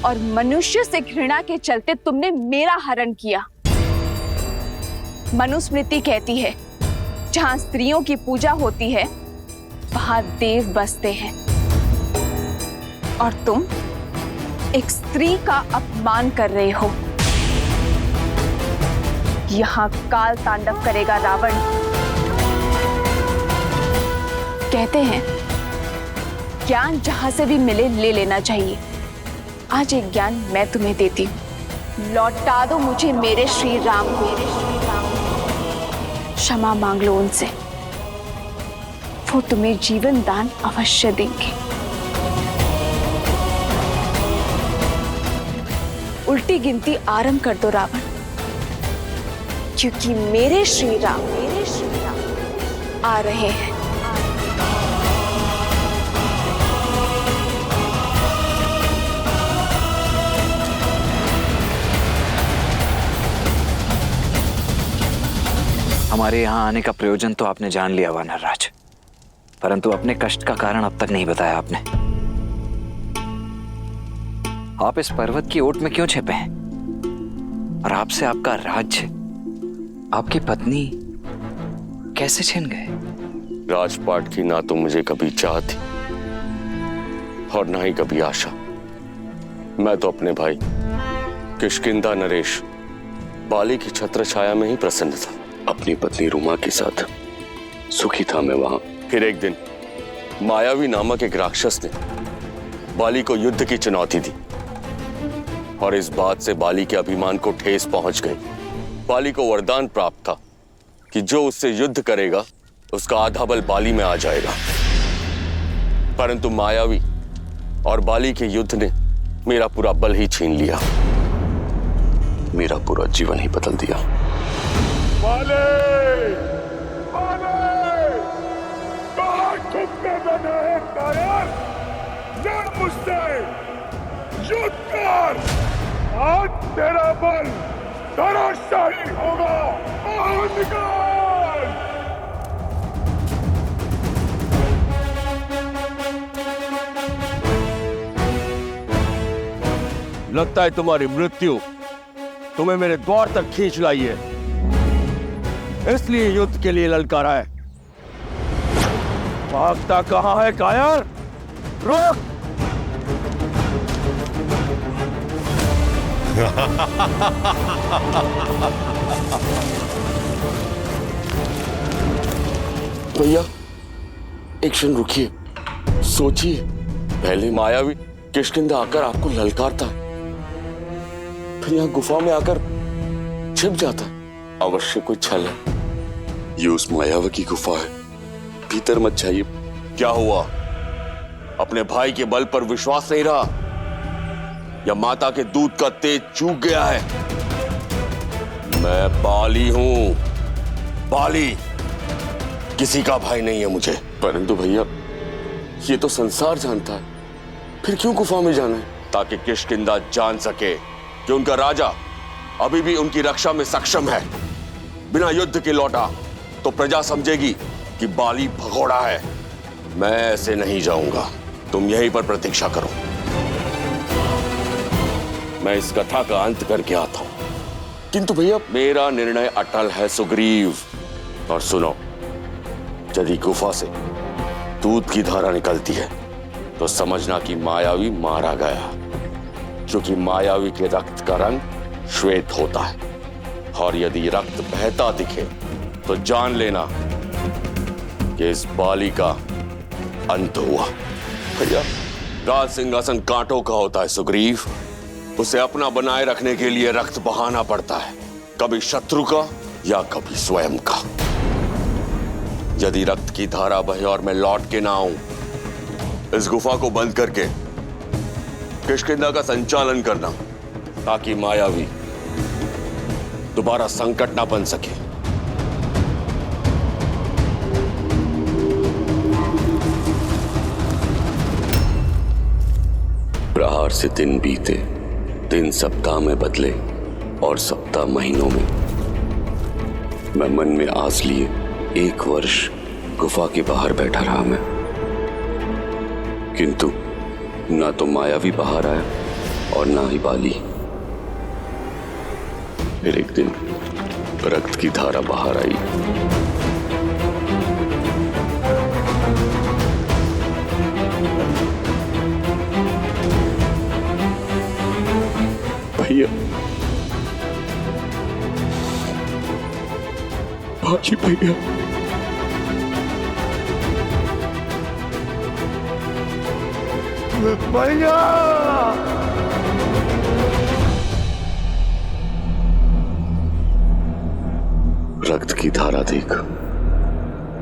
और मनुष्य से घृणा के चलते तुमने मेरा हरण किया। मनुस्मृति कहती है, जहां स्त्रियों की पूजा होती है वहां देव बसते हैं, और तुम एक स्त्री का अपमान कर रहे हो। यहां काल तांडव करेगा रावण। कहते हैं ज्ञान जहां से भी मिले ले लेना चाहिए। आज एक ज्ञान मैं तुम्हें देती हूं। लौटा दो मुझे मेरे श्री राम को। क्षमा मांग लो उनसे, वो तुम्हें जीवन दान अवश्य देंगे। उल्टी गिनती आरंभ कर दो रावण, क्योंकि मेरे श्री राम आ रहे हैं। हमारे यहाँ आने का प्रयोजन तो आपने जान लिया वानर राज, परंतु अपने कष्ट का कारण अब तक नहीं बताया आपने। आप इस पर्वत की ओट में क्यों छिपे हैं? और आपसे आपका राज्य, आपकी पत्नी कैसे छिन गए? राजपाट की ना तो मुझे कभी चाह थी और ना ही कभी आशा। मैं तो अपने भाई किष्किंधा नरेश बाली की छत्र छाया में ही प्रसन्न था। अपनी पत्नी रुमा के साथ सुखी था मैं वहां। फिर एक दिन मायावी नामक एक राक्षस ने बाली को युद्ध की चुनौती दी, और इस बात से बाली के अभिमान को ठेस पहुंच गई। बाली को वरदान प्राप्त था कि जो उससे युद्ध करेगा उसका आधा बल बाली में आ जाएगा। परंतु मायावी और बाली के युद्ध ने मेरा पूरा बल ही छीन लिया, मेरा पूरा जीवन ही बदल दिया। बाले! कहाँ छुपने बने हैं कायर? लड़ मुझसे, युद्ध कर! आज तेरा बल धराशायी होगा। बाहर निकल! लगता है तुम्हारी मृत्यु तुम्हें मेरे द्वार तक खींच लाई है, इसलिए युद्ध के लिए ललकारा है। भागता कहां है कायर? रुक! भैया एक क्षण रुकिए, सोचिए। पहले मायावी किष्किंधा आकर आपको ललकारता है, फिर यहाँ गुफा में आकर छिप जाता है। अवश्य कोई छल है। ये उस मायावी की गुफा है, भीतर मत जाइए। क्या हुआ? अपने भाई के बल पर विश्वास नहीं रहा, या माता के दूध का तेज चूक गया है? मैं बाली हूं, बाली। किसी का भाई नहीं है मुझे। परंतु भैया ये तो संसार जानता है, फिर क्यों गुफा में जाना है? ताकि किष्किंधा जान सके कि उनका राजा अभी भी उनकी रक्षा में सक्षम है। बिना युद्ध के लौटा तो प्रजा समझेगी कि बाली भगोड़ा है। मैं ऐसे नहीं जाऊंगा, तुम यहीं पर प्रतीक्षा करो, मैं इस कथा का अंत करके आता हूं। किंतु भैया मेरा निर्णय अटल है सुग्रीव। और सुनो, यदि गुफा से दूध की धारा निकलती है तो समझना कि मायावी मारा गया, क्योंकि मायावी के रक्त का रंग श्वेत होता है, और यदि रक्त बहता दिखे तो जान लेना कि इस बाली का अंत हुआ। भैया राज सिंहासन कांटों का होता है सुग्रीव, उसे अपना बनाए रखने के लिए रक्त बहाना पड़ता है, कभी शत्रु का या कभी स्वयं का। यदि रक्त की धारा बहे और मैं लौट के ना आऊं इस गुफा को बंद करके किष्किंधा का संचालन करना, ताकि मायावी दोबारा संकट ना बन सके। प्रहार से दिन बीते, दिन सप्ताह में बदले और सप्ताह महीनों में। मैं मन में आस लिए 1 वर्ष गुफा के बाहर बैठा रहा मैं, किंतु ना तो मायावी बाहर आया और ना ही बाली। फिर एक दिन रक्त की धारा बाहर आई। भैया, बाकी भैया, भैया, रक्त की धारा देख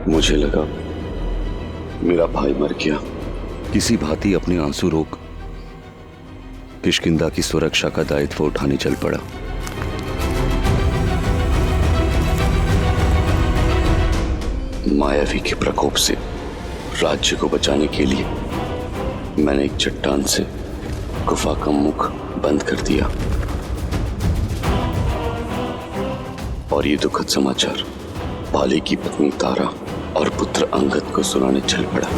मुझे लगा मेरा भाई मर गया। किसी भांति अपने आंसू रोक किष्किंधा की सुरक्षा का दायित्व उठाने चल पड़ा। मायावी के प्रकोप से राज्य को बचाने के लिए मैंने एक चट्टान से गुफा का मुख बंद कर दिया, और ये दुखद समाचार बाली की पत्नी तारा और पुत्र अंगद को सुनाने चल पड़ा।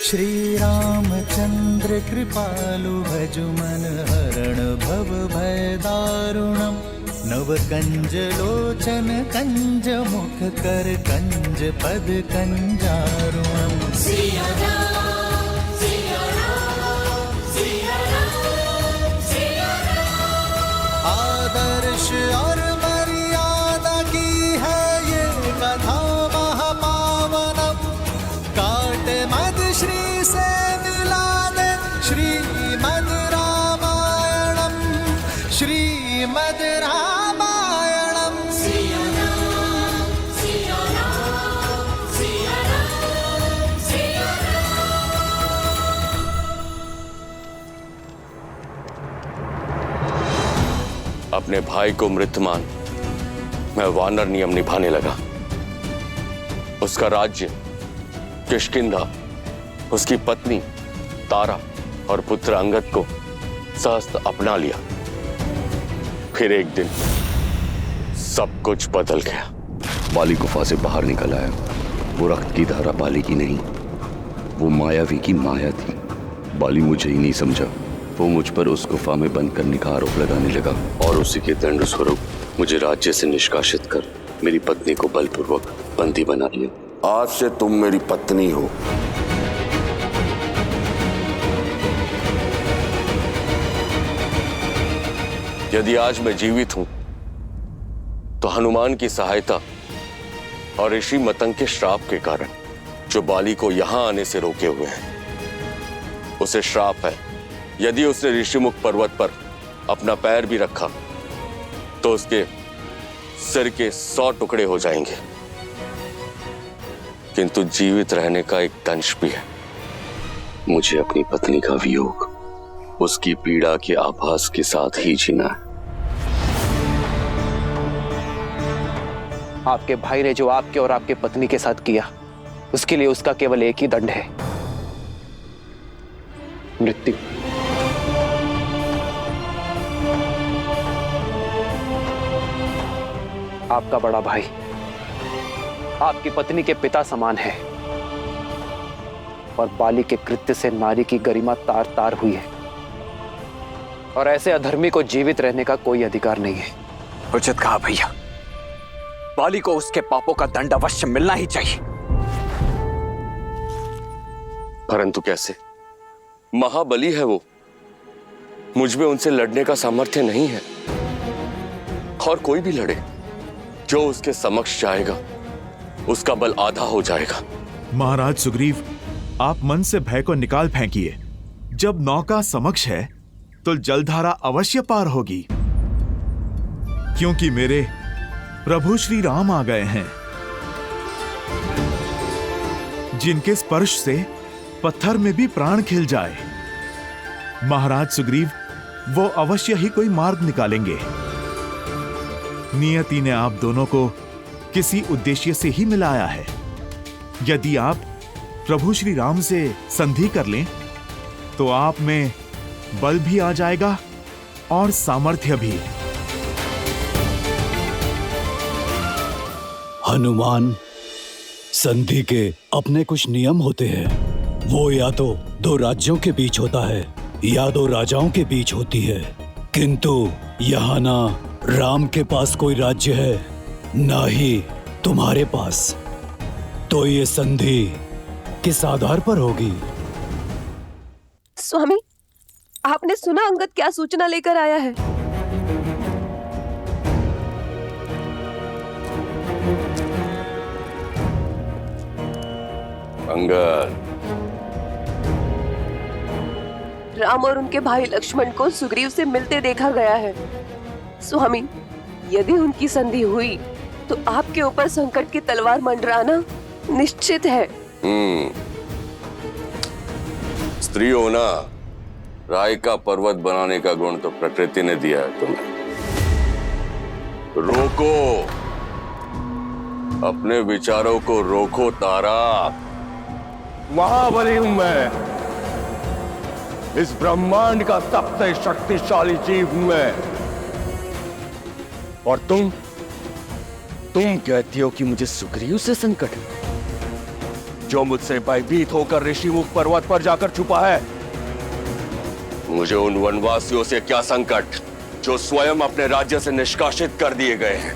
श्री रामचंद्र कृपालु भजु मन हरण भव भय दारुणम। नव कंज लोचन कंज मुख कर कंज पद कंजारुणम। आदर्श और मर्यादा की है ये कथा महापावनम। काट मद श्री से मिला दे श्रीमद रामायणम। श्रीमद रामायणम। अपने भाई को मृत मान मैं वानर नियम निभाने लगा। उसका राज्य किष्किंधा, उसकी पत्नी तारा और पुत्र अंगद को सहस्त्र अपना लिया। फिर एक दिन सब कुछ बदल गया। बाली गुफा से बाहर निकल आया। वो रक्त की धारा बाली की नहीं, वो मायावी की माया थी। बाली मुझे ही नहीं समझा। वो मुझ पर उस गुफा में बंद करने का आरोप लगाने लगा और उसी के दंड स्वरूप मुझे राज्य से निष्कासित कर मेरी पत्नी को बलपूर्वक बंदी बना लिया। आज से तुम मेरी पत्नी हो। यदि आज मैं जीवित हूं तो हनुमान की सहायता और ऋषि मतंग के श्राप के कारण, जो बाली को यहां आने से रोके हुए हैं। उसे श्राप है, यदि उसने ऋषिमुख पर्वत पर अपना पैर भी रखा तो उसके सिर के 100 टुकड़े हो जाएंगे। किंतु जीवित रहने का एक दंश भी है। मुझे अपनी पत्नी का वियोग, उसकी पीड़ा के आभास के साथ ही जीना है। आपके भाई ने जो आपके और आपके पत्नी के साथ किया, उसके लिए उसका केवल एक ही दंड है, मृत्यु। आपका बड़ा भाई आपकी पत्नी के पिता समान है, और बाली के कृत्य से नारी की गरिमा तार तार हुई है, और ऐसे अधर्मी को जीवित रहने का कोई अधिकार नहीं है। उचित कहा भैया, बाली को उसके पापों का दंड अवश्य मिलना ही चाहिए। परंतु कैसे? महाबली है वो, मुझ में उनसे लड़ने का सामर्थ्य नहीं है। और कोई भी लड़े, जो उसके समक्ष जाएगा उसका बल आधा हो जाएगा। महाराज सुग्रीव, आप मन से भय को निकाल फेंकिए। जब नौका समक्ष है तो जलधारा अवश्य पार होगी, क्योंकि मेरे प्रभु श्री राम आ गए हैं, जिनके स्पर्श से पत्थर में भी प्राण खिल जाए। महाराज सुग्रीव, वो अवश्य ही कोई मार्ग निकालेंगे। नियति ने आप दोनों को किसी उद्देश्य से ही मिलाया है। यदि आप प्रभु श्री राम से संधि कर लें तो आप में बल भी आ जाएगा और सामर्थ्य भी। हनुमान, संधि के अपने कुछ नियम होते हैं। वो या तो दो राज्यों के बीच होता है या दो राजाओं के बीच होती है, किंतु यहाँ ना राम के पास कोई राज्य है, ना ही तुम्हारे पास। तो ये संधि किस आधार पर होगी? स्वामी, आपने सुना अंगद क्या सूचना लेकर आया है? अंगद, राम और उनके भाई लक्ष्मण को सुग्रीव से मिलते देखा गया है। स्वामी, यदि उनकी संधि हुई तो आपके ऊपर संकट की तलवार मंडराना निश्चित है। स्त्री होना, राय का पर्वत बनाने का गुण तो प्रकृति ने दिया है तुम्हें। रोको, अपने विचारों को रोको तारा। महाबली हूं मैं, इस ब्रह्मांड का सबसे शक्तिशाली जीव हूं मैं। और तुम कहती हो कि मुझे सुग्रीव से संकट है, जो मुझसे भयभीत होकर ऋषिमुख पर्वत पर जाकर छुपा है। मुझे उन वनवासियों से क्या संकट जो स्वयं अपने राज्य से निष्कासित कर दिए गए हैं,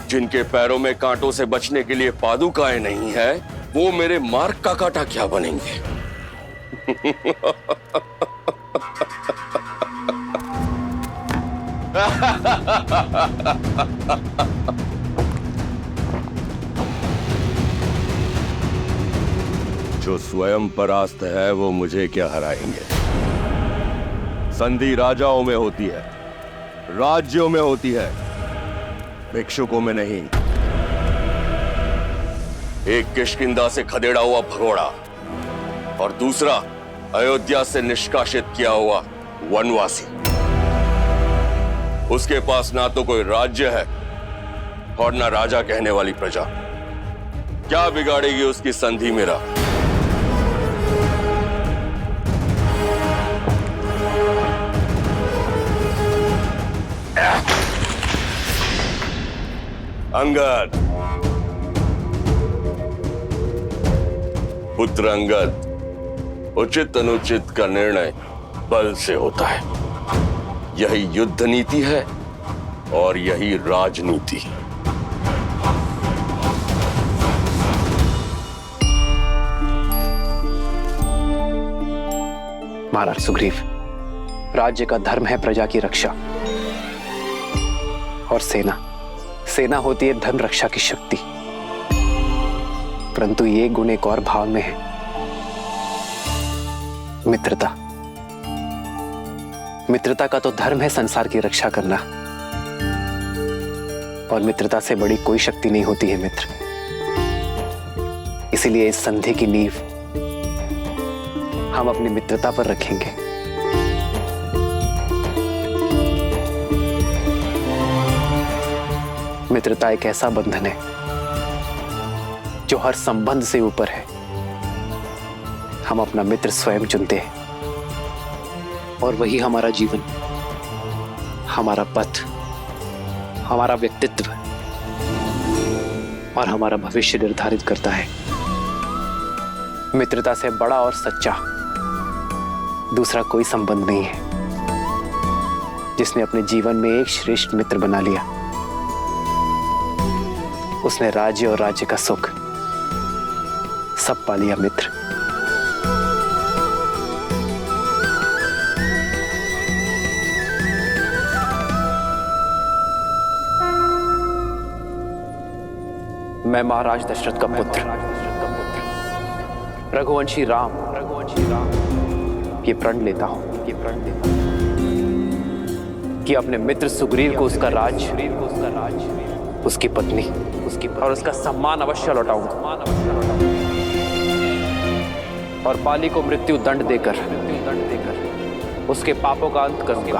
जिनके पैरों में कांटों से बचने के लिए पादुकाएं नहीं है, वो मेरे मार्ग का कांटा क्या बनेंगे? जो स्वयं परास्त है वो मुझे क्या हराएंगे? संधि राजाओं में होती है, राज्यों में होती है, भिक्षुकों में नहीं। एक किष्किंधा से खदेड़ा हुआ भगोड़ा और दूसरा अयोध्या से निष्कासित किया हुआ वनवासी। उसके पास ना तो कोई राज्य है और ना राजा कहने वाली प्रजा। क्या बिगाड़ेगी उसकी संधि मेरा? अंगद, पुत्र अंगद, उचित अनुचित का निर्णय बल से होता है। यही युद्ध नीति है और यही राजनीति। महाराज सुग्रीव, राज्य का धर्म है प्रजा की रक्षा, और सेना होती है धर्म रक्षा की शक्ति। परंतु ये गुण एक और भाव में है, मित्रता। मित्रता का तो धर्म है संसार की रक्षा करना, और मित्रता से बड़ी कोई शक्ति नहीं होती है मित्र। इसीलिए इस संधि की नींव हम अपनी मित्रता पर रखेंगे। मित्रता एक ऐसा बंधन है जो हर संबंध से ऊपर है। हम अपना मित्र स्वयं चुनते हैं, और वही हमारा जीवन, हमारा पथ, हमारा व्यक्तित्व और हमारा भविष्य निर्धारित करता है। मित्रता से बड़ा और सच्चा दूसरा कोई संबंध नहीं है। जिसने अपने जीवन में एक श्रेष्ठ मित्र बना लिया, उसने राज्य और राज्य का सुख सब पा लिया मित्र। मैं महाराज दशरथ का पुत्र, रघुवंशी राम ये प्रण लेता हूं कि अपने मित्र सुग्रीव को उसका राज, उसकी पत्नी और उसका सम्मान अवश्य लौटाऊंगा और बाली को मृत्यु दंड देकर उसके पापों का अंत करूंगा।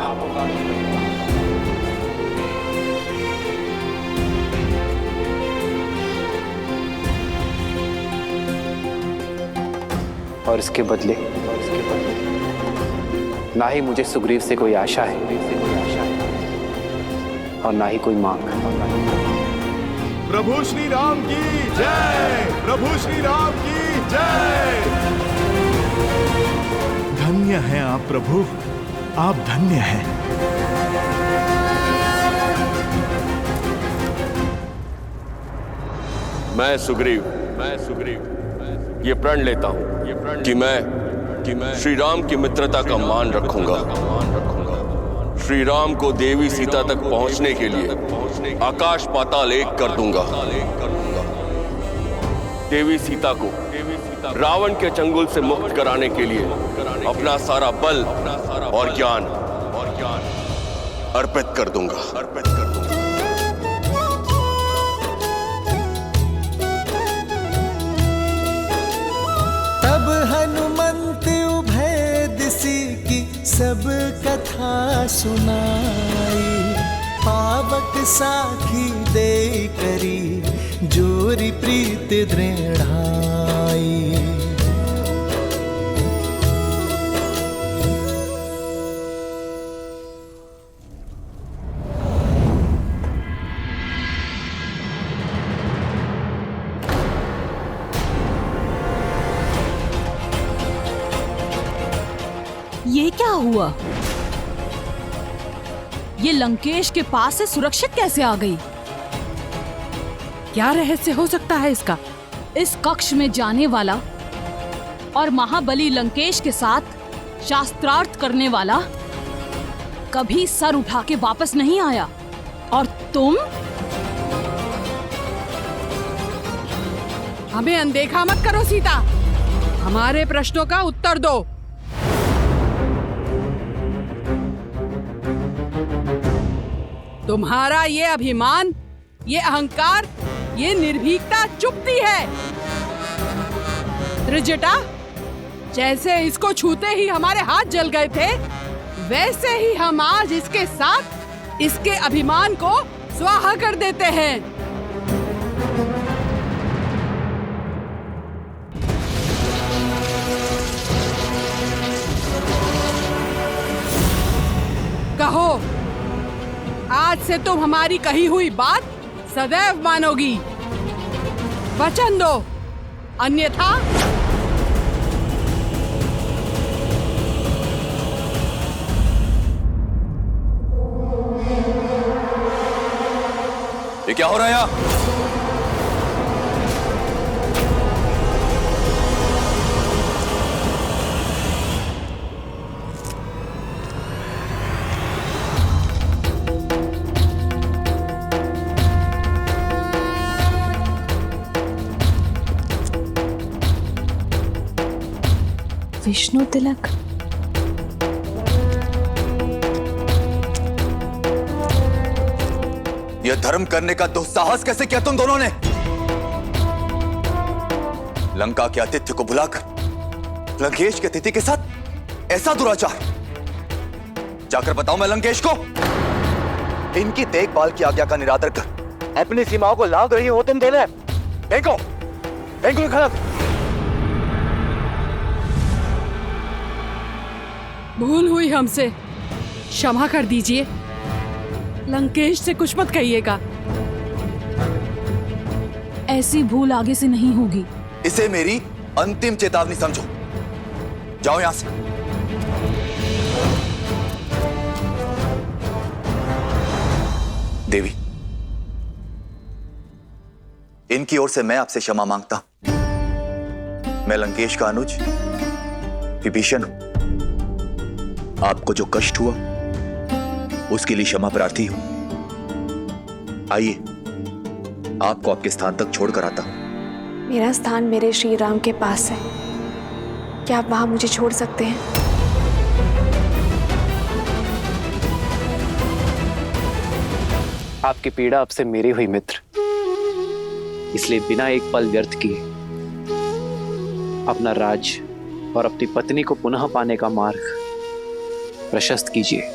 और इसके बदले ना ही मुझे सुग्रीव से कोई आशा है और ना ही कोई मांग। प्रभु श्री राम की जय, प्रभु श्री राम की जय। धन्य हैं आप प्रभु, आप धन्य हैं। मैं सुग्रीव ये प्रण लेता हूं कि मैं श्री राम की मित्रता का मान रखूंगा। श्री राम को देवी सीता तक पहुंचने के लिए आकाश पाताल एक कर दूंगा। देवी सीता को रावण के चंगुल से मुक्त कराने के लिए अपना सारा बल और ज्ञान अर्पित कर दूंगा। तब हनुमंत उभय दिशि की सब कथा सुनाई, पावक साखी दे करी जोरी प्रीत दृढ़ाई। ये क्या हुआ? ये लंकेश के पास से सुरक्षित कैसे आ गई? क्या रहस्य हो सकता है इसका? इस कक्ष में जाने वाला और महाबली लंकेश के साथ शास्त्रार्थ करने वाला कभी सर उठा के वापस नहीं आया, और तुम? हमें अनदेखा मत करो सीता, हमारे प्रश्नों का उत्तर दो। तुम्हारा ये अभिमान, ये अहंकार, ये निर्भीकता चुपती है। त्रिजटा, जैसे इसको छूते ही हमारे हाथ जल गए थे, वैसे ही हम आज इसके साथ इसके अभिमान को स्वाहा कर देते हैं। कहो, आज से तुम हमारी कही हुई बात सदैव मानोगी। वचन दो, अन्यथा ये क्या हो रहा है यहाँ? विष्णु तिलक, यह धर्म करने का दुस्साहस कैसे किया तुम दोनों ने? लंका के आतिथ्य को बुलाकर लंकेश के अतिथि के साथ ऐसा दुराचार! जाकर बताओ मैं लंकेश को, इनकी देखभाल की आज्ञा का निरादर कर अपनी सीमाओं को लांघ रही होते देना। फेंको खड़क। भूल हुई हमसे, क्षमा कर दीजिए। लंकेश से कुछ मत कहिएगा। ऐसी भूल आगे से नहीं होगी। इसे मेरी अंतिम चेतावनी समझो। जाओ यहां से। देवी, इनकी ओर से मैं आपसे क्षमा मांगता हूं। मैं लंकेश का अनुज विभीषण हूं। आपको जो कष्ट हुआ उसके लिए क्षमा प्रार्थी हूं। आइए, आपको आपके स्थान तक छोड़कर आता हूं। मेरा स्थान मेरे श्री राम के पास है, क्या आप वहां मुझे छोड़ सकते हैं? आपकी पीड़ा अब से मेरी हुई मित्र, इसलिए बिना एक पल व्यर्थ किए अपना राज और अपनी पत्नी को पुनः पाने का मार्ग प्रशस्त कीजिए।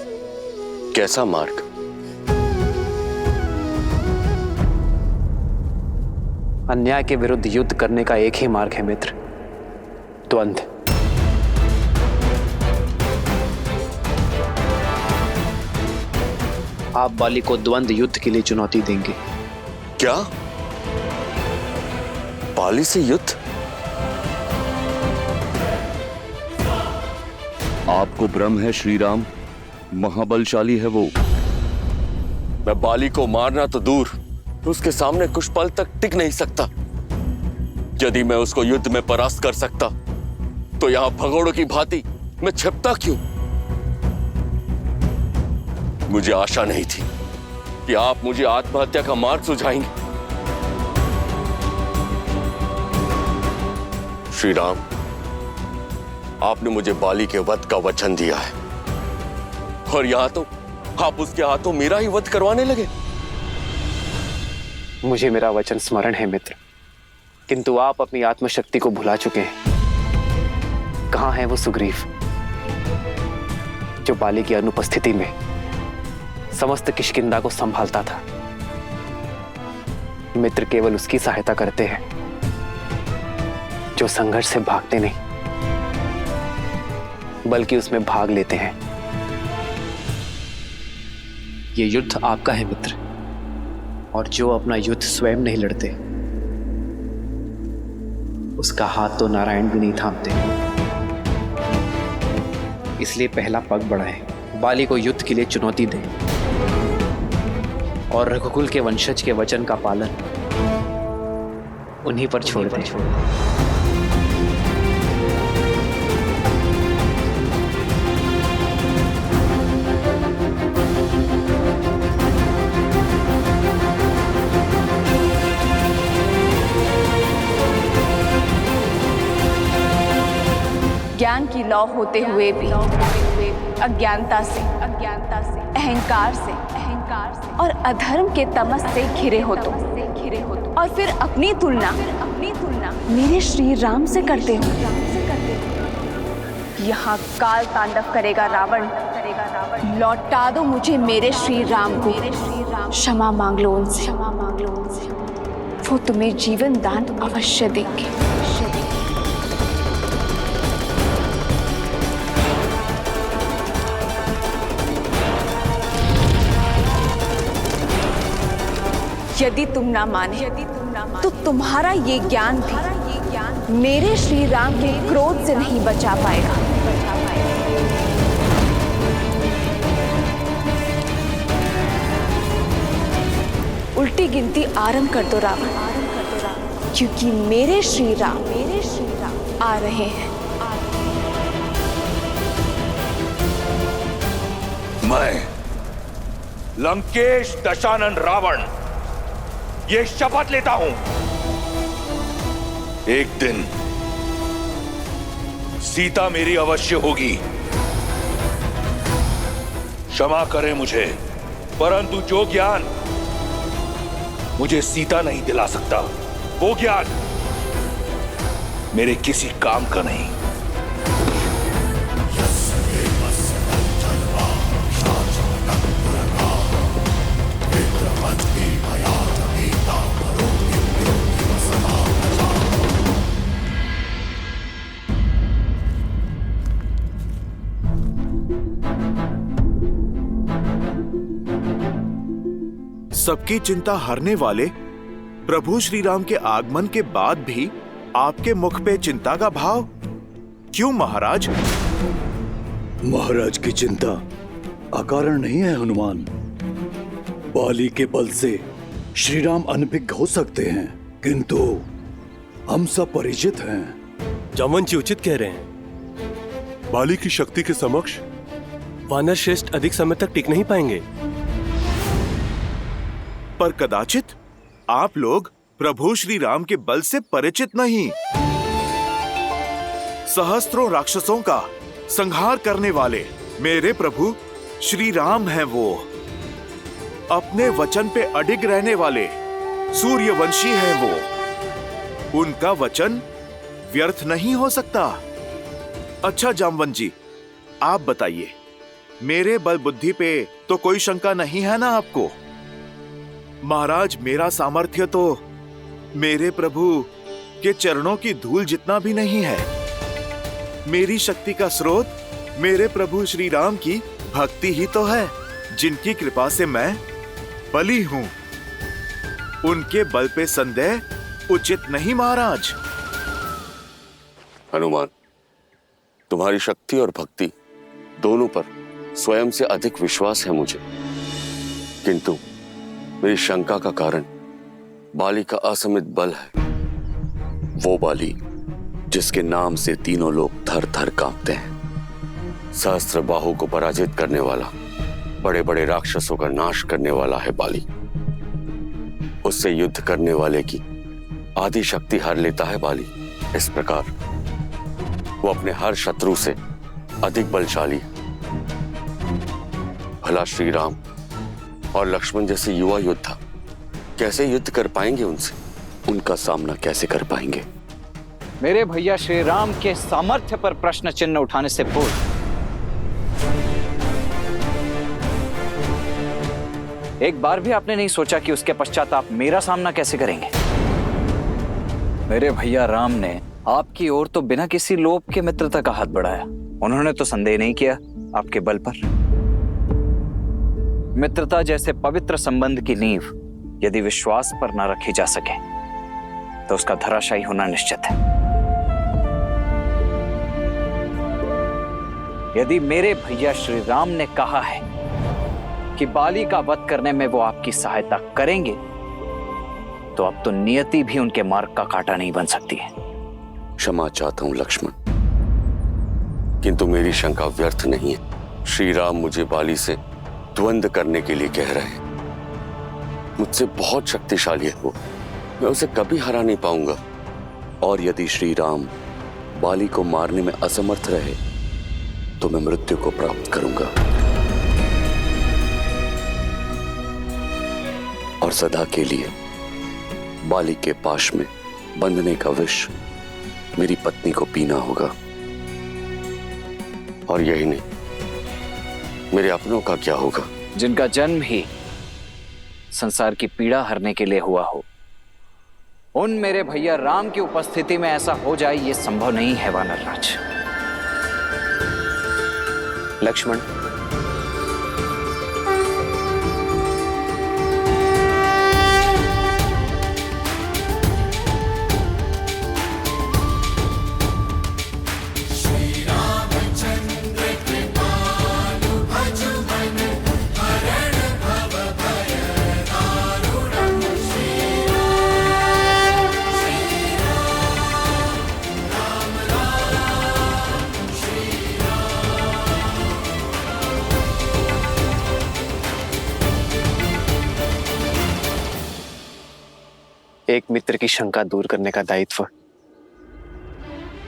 कैसा मार्ग? अन्याय के विरुद्ध युद्ध करने का एक ही मार्ग है मित्र, द्वंद्व। आप बाली को द्वंद्व युद्ध के लिए चुनौती देंगे। क्या? बाली से युद्ध? आपको भ्रम है श्री राम, महाबलशाली है वो। मैं बाली को मारना तो दूर, उसके सामने कुछ पल तक टिक नहीं सकता। यदि मैं उसको युद्ध में परास्त कर सकता तो यहां भगोड़ों की भांति मैं छिपता क्यों? मुझे आशा नहीं थी कि आप मुझे आत्महत्या का मार्ग सुझाएंगे। श्री राम, आपने मुझे बाली के वध का वचन दिया है और यहां तो आप उसके हाथों मेरा ही वध करवाने लगे। मुझे मेरा वचन स्मरण है मित्र, किंतु आप अपनी आत्मशक्ति को भुला चुके हैं। कहां है वो सुग्रीव जो बाली की अनुपस्थिति में समस्त किष्किंधा को संभालता था? मित्र केवल उसकी सहायता करते हैं जो संघर्ष से भागते नहीं बल्कि उसमें भाग लेते हैं। ये युद्ध आपका है मित्र, और जो अपना युद्ध स्वयं नहीं लड़ते उसका हाथ तो नारायण भी नहीं थामते। इसलिए पहला पग बढ़ाएं, बाली को युद्ध के लिए चुनौती दें और रघुकुल के वंशज के वचन का पालन उन्हीं पर छोड़ दें। ज्ञान की लौ होते हुए भी अज्ञानता से अहंकार से और अधर्म के तमस से घिरे हो तुम, और फिर अपनी तुलना मेरे श्री राम से करते हो। यहाँ काल तांडव करेगा रावण, लौटा दो मुझे मेरे श्री राम को, क्षमा मांग लो उनसे, वो तुम्हें जीवन दान अवश्य देंगे। यदि तुम ना माने तो तुम्हारा ये ज्ञान भी मेरे श्री राम के क्रोध से नहीं बचा पाएगा। उल्टी गिनती आरंभ कर दो रावण, क्योंकि मेरे श्री राम आ रहे हैं। मैं लंकेश दशानन रावण ये शपथ लेता हूं, एक दिन सीता मेरी अवश्य होगी। क्षमा करें मुझे, परंतु जो ज्ञान मुझे सीता नहीं दिला सकता वो ज्ञान मेरे किसी काम का नहीं। सबकी चिंता हरने वाले प्रभु श्री राम के आगमन के बाद भी आपके मुख पे चिंता का भाव क्यों महाराज? महाराज की चिंता अकारण नहीं है हनुमान। बाली के बल से श्री राम अनभिज्ञ हो सकते हैं, किंतु हम सब परिचित हैं। जामवन जी उचित कह रहे हैं। बाली की शक्ति के समक्ष वानर श्रेष्ठ अधिक समय तक टिक नहीं पाएंगे। पर कदाचित आप लोग प्रभु श्री राम के बल से परिचित नहीं। सहस्त्रों राक्षसों का संहार करने वाले मेरे प्रभु श्री राम हैं वो। अपने वचन पे अडिग रहने वाले सूर्यवंशी हैं वो। उनका वचन व्यर्थ नहीं हो सकता। अच्छा जामवंत जी, आप बताइए, मेरे बल बुद्धि पे तो कोई शंका नहीं है ना आपको? महाराज, मेरा सामर्थ्य तो मेरे प्रभु के चरणों की धूल जितना भी नहीं है। मेरी शक्ति का स्रोत मेरे प्रभु श्री राम की भक्ति ही तो है, जिनकी कृपा से मैं बली हूं। उनके बल पे संदेह उचित नहीं महाराज। हनुमान, तुम्हारी शक्ति और भक्ति दोनों पर स्वयं से अधिक विश्वास है मुझे, किंतु मेरी शंका का कारण बाली का असमित बल है। वो बाली जिसके नाम से तीनों लोग थर थर कांपते हैं। सहस्त्र बाहु को पराजित करने वाला, बड़े बड़े राक्षसों का नाश करने वाला है बाली। उससे युद्ध करने वाले की आदि शक्ति हर लेता है बाली। इस प्रकार वो अपने हर शत्रु से अधिक बलशाली है। भला श्री राम और लक्ष्मण जैसे युवा योद्धा कैसे युद्ध कर पाएंगे उनसे? उनका सामना कैसे कर पाएंगे? मेरे भैया श्री राम के सामर्थ्य पर प्रश्न चिन्ह उठाने से पूर्व एक बार भी आपने नहीं सोचा कि उसके पश्चात आप मेरा सामना कैसे करेंगे? मेरे भैया राम ने आपकी ओर तो बिना किसी लोभ के मित्रता का हाथ बढ़ाया। उन्होंने तो संदेह नहीं किया आपके बल पर। मित्रता जैसे पवित्र संबंध की नींव यदि विश्वास पर न रखी जा सके तो उसका धराशायी होना निश्चित है। यदि मेरे भैया श्री राम ने कहा है कि बाली का वध करने में वो आपकी सहायता करेंगे, तो अब तो नियति भी उनके मार्ग का कांटा नहीं बन सकती है। क्षमा चाहता हूं लक्ष्मण, किंतु मेरी शंका व्यर्थ नहीं है। श्री राम मुझे बाली से द्वंद्व करने के लिए कह रहे हैं। मुझसे बहुत शक्तिशाली है वो, मैं उसे कभी हरा नहीं पाऊंगा। और यदि श्री राम बाली को मारने में असमर्थ रहे तो मैं मृत्यु को प्राप्त करूंगा और सदा के लिए बाली के पाश में बंधने का विष मेरी पत्नी को पीना होगा। और यही नहीं, मेरे अपनों का क्या होगा? जिनका जन्म ही संसार की पीड़ा हरने के लिए हुआ हो, उन मेरे भैया राम की उपस्थिति में ऐसा हो जाए, ये संभव नहीं है वानरराज। लक्ष्मण, एक मित्र की शंका दूर करने का दायित्व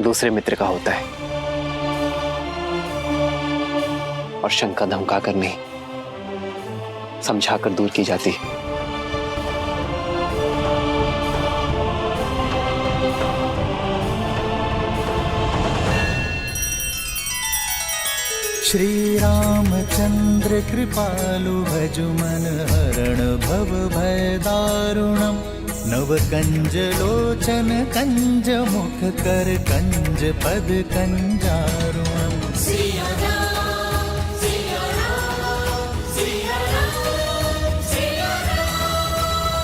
दूसरे मित्र का होता है, और शंका धमका कर नहीं, समझाकर दूर की जाती है। श्री रामचंद्र कृपालु भजु मन हरण भव भय दारुणम नव कंज लोचन कंज मुख कर कंज पद कंजारुणम।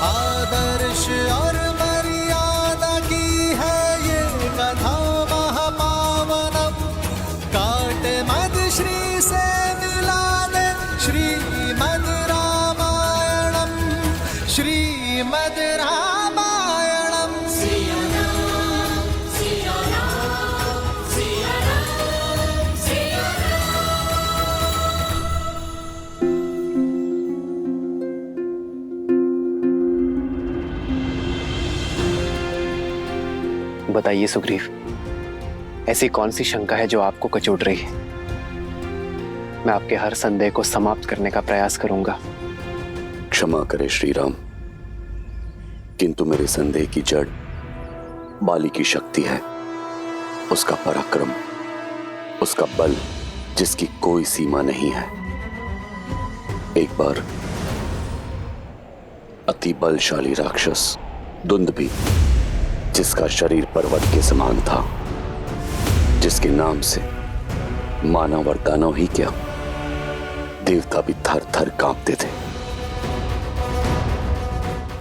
आदर्श और मर्यादा की है ये कथा महापावनम। काट मद श्री से मिला दे श्रीमद् रामायणम, श्रीमद् रामायणम। बताइए सुग्रीव, ऐसी कौन सी शंका है जो आपको कचोट रही है? मैं आपके हर संदेह को समाप्त करने का प्रयास करूंगा। क्षमा करे श्री राम, किंतु मेरे संदेह की जड़ बाली की शक्ति है, उसका पराक्रम, उसका बल जिसकी कोई सीमा नहीं है। एक बार अति बलशाली राक्षस दुंदुभी, जिसका शरीर पर्वत के समान था, जिसके नाम से मानव और दानव ही क्या, देवता भी थर थर कांपते थे,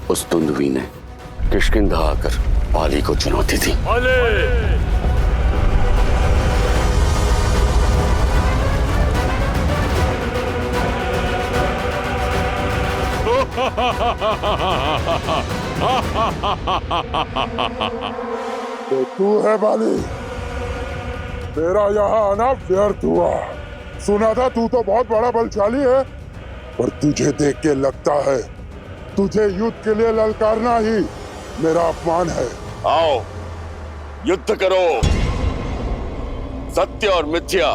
उस दुंदुभी ने किष्किंधा आकर बाली को चुनौती दी। तो तू है बाली, तेरा यहाँ आना व्यर्थ हुआ। सुना था तू तो बहुत बड़ा बलशाली है, पर तुझे देख के लगता है तुझे युद्ध के लिए ललकारना ही मेरा अपमान है। आओ युद्ध करो, सत्य और मिथ्या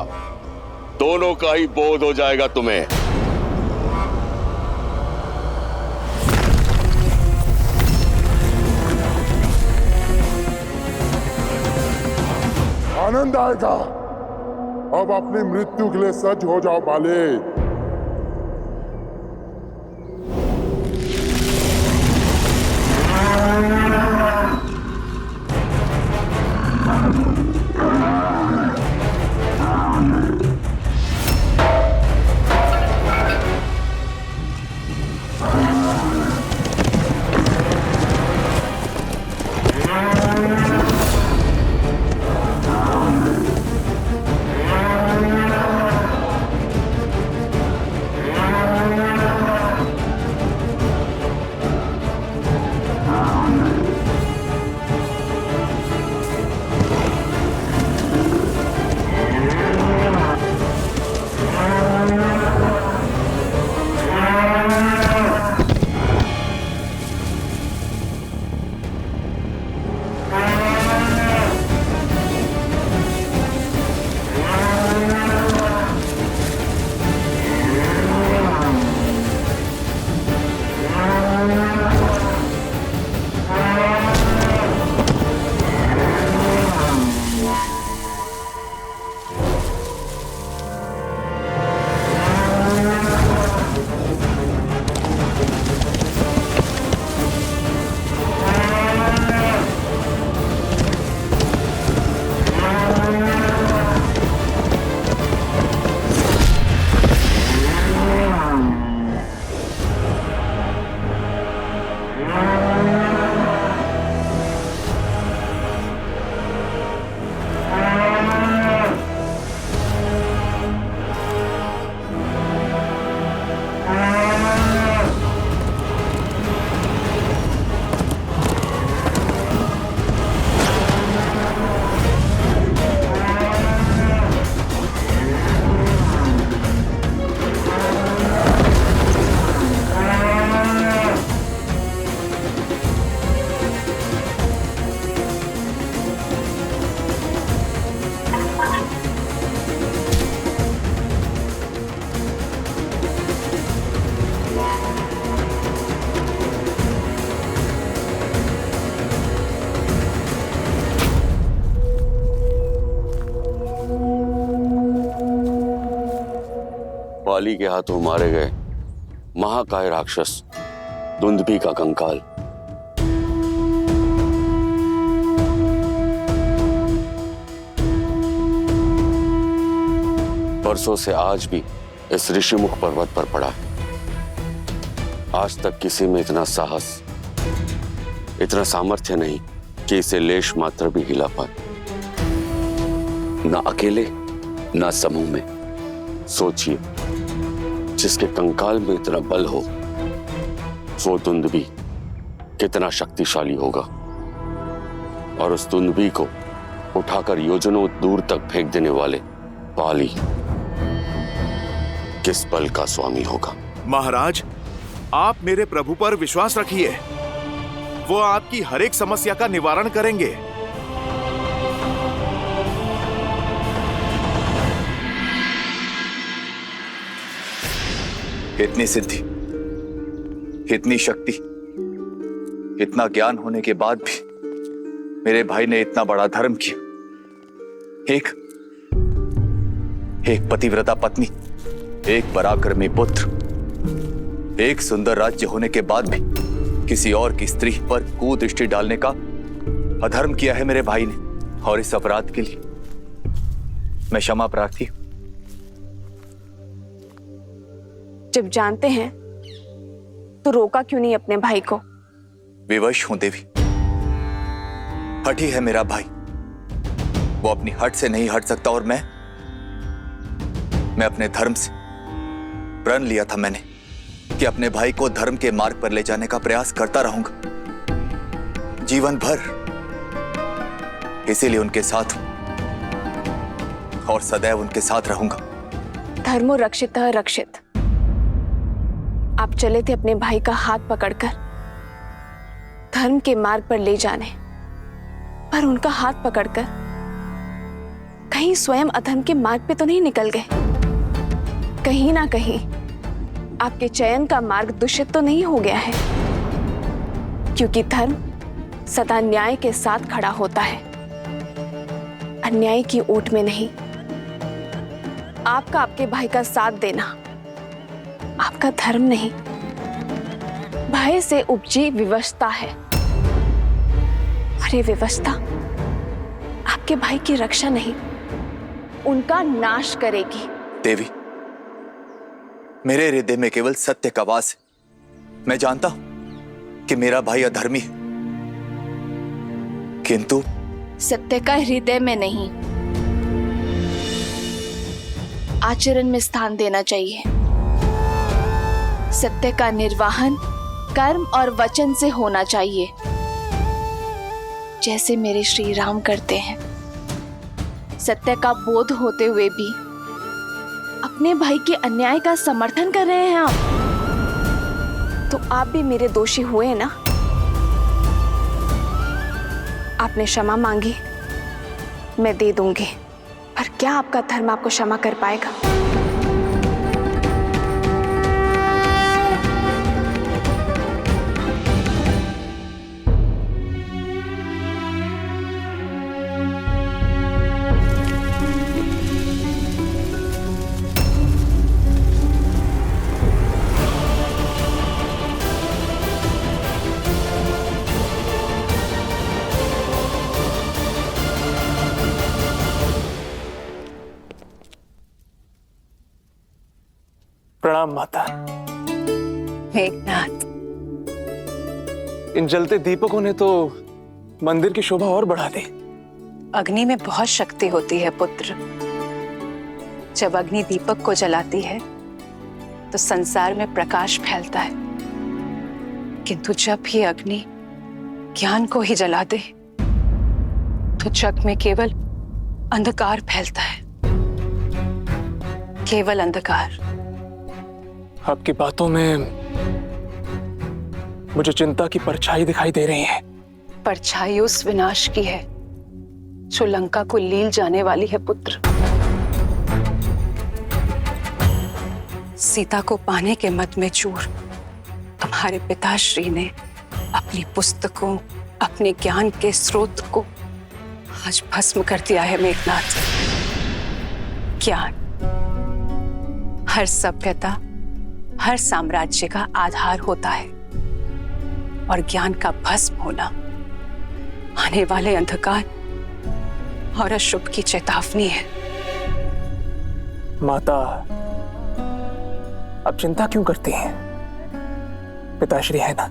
दोनों का ही बोध हो जाएगा तुम्हें। आनंद आएगा, अब अपनी मृत्यु के लिए सज्ज हो जाओ बाले। बाली के हाथों मारे गए महाकाय राक्षस दुंदुभी का कंकाल परसों से आज भी इस ऋषिमुख पर्वत पर पड़ा है। आज तक किसी में इतना साहस, इतना सामर्थ्य नहीं कि इसे लेश मात्र भी हिला पाए, ना अकेले ना समूह में। सोचिए, जिसके कंकाल में इतना बल हो वो दुंदुभी कितना शक्तिशाली होगा, और उस दुंदुभी को उठाकर योजनों दूर तक फेंक देने वाले बाली किस बल का स्वामी होगा। महाराज, आप मेरे प्रभु पर विश्वास रखिए, वो आपकी हर एक समस्या का निवारण करेंगे। इतनी सिद्धि इतनी शक्ति, इतना ज्ञान होने के बाद भी मेरे भाई ने इतना बड़ा धर्म किया। एक पतिव्रता पत्नी, एक पराक्रमी पुत्र, एक सुंदर राज्य होने के बाद भी किसी और की स्त्री पर कुदृष्टि डालने का अधर्म किया है मेरे भाई ने। और इस अपराध के लिए मैं क्षमा प्रार्थी हूं। जब जानते हैं तो रोका क्यों नहीं अपने भाई को? विवश हूं देवी। हठी है मेरा भाई, वो अपनी हट से नहीं हट सकता। और मैं अपने धर्म से प्रण लिया था मैंने कि अपने भाई को धर्म के मार्ग पर ले जाने का प्रयास करता रहूंगा जीवन भर। इसीलिए उनके साथ हूं और सदैव उनके साथ रहूंगा। धर्मो रक्षितः रक्षित। आप चले थे अपने भाई का हाथ पकड़कर धर्म के मार्ग पर ले जाने, पर उनका हाथ पकड़कर कहीं स्वयं अधर्म के मार्ग पे तो नहीं निकल गए? कहीं ना कहीं आपके चयन का मार्ग दूषित तो नहीं हो गया है? क्योंकि धर्म सदा न्याय के साथ खड़ा होता है, अन्याय की ओट में नहीं। आपका आपके भाई का साथ देना आपका धर्म नहीं, भय से उपजी विवशता है। और ये विवशता आपके भाई की रक्षा नहीं, उनका नाश करेगी। देवी, मेरे हृदय में केवल सत्य का वास है। मैं जानता हूं कि मेरा भाई अधर्मी है, किंतु सत्य का हृदय में नहीं, आचरण में स्थान देना चाहिए। सत्य का निर्वाहन कर्म और वचन से होना चाहिए, जैसे मेरे श्री राम करते हैं। सत्य का बोध होते हुए भी अपने भाई के अन्याय का समर्थन कर रहे हैं आप, तो आप भी मेरे दोषी हुए ना। आपने क्षमा मांगी, मैं दे दूंगी, पर क्या आपका धर्म आपको क्षमा कर पाएगा? प्रणाम माता। मेघनाथ, इन जलते दीपकों ने तो मंदिर की शोभा और बढ़ा दी। अग्नि में बहुत शक्ति होती है पुत्र। जब अग्नि दीपक को जलाती है तो संसार में प्रकाश फैलता है, किंतु जब भी अग्नि ज्ञान को ही जला दे तो जग में केवल अंधकार फैलता है, केवल अंधकार। आपकी बातों में मुझे चिंता की परछाई दिखाई दे रही है। परछाई उस विनाश की है जो लंका को लील जाने वाली है पुत्र। सीता को पाने के मत में चूर तुम्हारे पिताश्री ने अपनी पुस्तकों, अपने ज्ञान के स्रोत को आज भस्म कर दिया है मेघनाथ। ज्ञान हर सभ्यता, हर साम्राज्य का आधार होता है, और ज्ञान का भस्म होना आने वाले अंधकार और अशुभ की चेतावनी है। माता, आप चिंता क्यों करती हैं? पिताश्री है ना,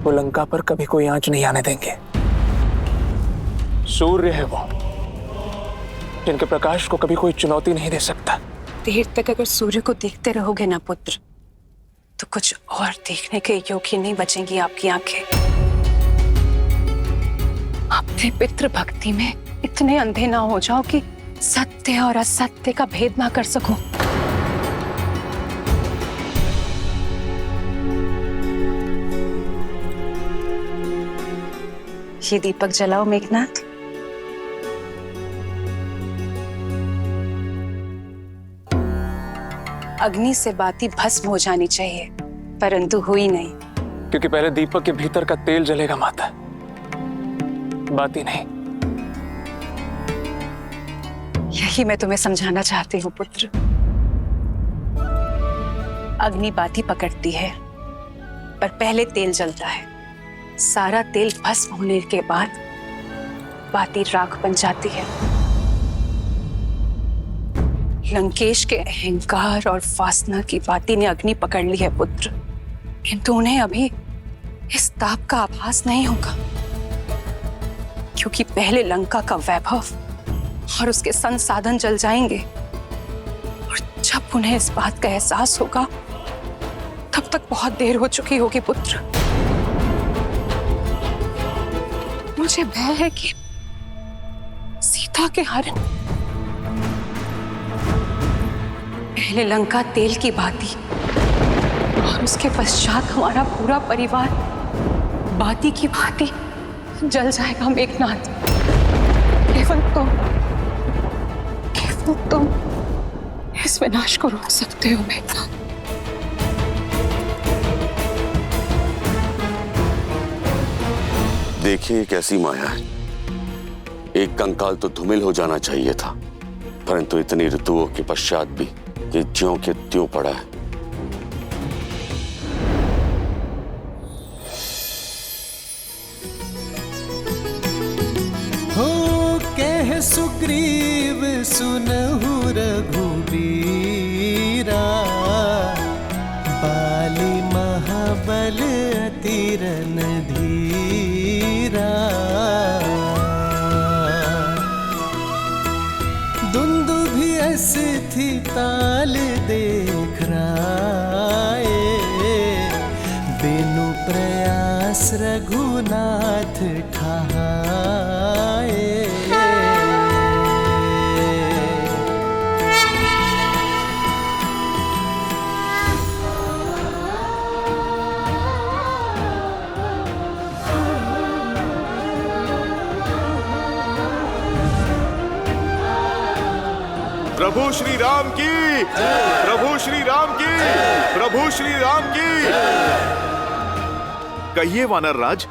वो लंका पर कभी कोई आंच नहीं आने देंगे। सूर्य है वो, जिनके प्रकाश को कभी कोई चुनौती नहीं दे सकता। देर तक अगर सूर्य को देखते रहोगे ना पुत्र, तो कुछ और देखने के योग्य नहीं बचेंगी आपकी आंखें। अपने पितृ भक्ति में इतने अंधे ना हो जाओ कि सत्य और असत्य का भेद ना कर सको। ये दीपक जलाओ मेघनाथ। अग्नि से बाती भस्म हो जानी चाहिए, परंतु हुई नहीं। क्योंकि पहले दीपक के भीतर का तेल जलेगा माता, बात ही नहीं। यही मैं तुम्हें समझाना चाहती हूँ पुत्र। अग्नि बाती पकड़ती है, पर पहले तेल जलता है। सारा तेल भस्म होने के बाद बाती राख बन जाती है। लंकेश के अहंकार और वासना की बाती ने अग्नि पकड़ ली है पुत्र, किंतु उन्हें अभी इस ताप का आभास नहीं होगा, क्योंकि पहले लंका का वैभव और उसके संसाधन जल जाएंगे, और जब उन्हें इस बात का एहसास होगा तब तक बहुत देर हो चुकी होगी पुत्र। मुझे भय है कि सीता के हरण, पहले लंका तेल की बाती और उसके पश्चात हमारा पूरा परिवार बाती की भांति जल जाएगा मेघनाथ। केवल तुम इस विनाश को रोक सकते हो मेघनाथ। देखिए एक ऐसी माया है, एक कंकाल तो धूमिल हो जाना चाहिए था, परंतु इतनी ऋतुओं के पश्चात भी ये ज्यों के त्यों पड़ा है। हो कह सुग्रीव सुनहु रघुबीरा, बाली महाबल अति रणधीरा। दुंदुभि थी ताल देख राए, बिनु प्रयास रघुनाथ ठाए। प्रभु श्री राम की, प्रभु श्री राम की, प्रभु श्री राम की। कहिए वानर राज,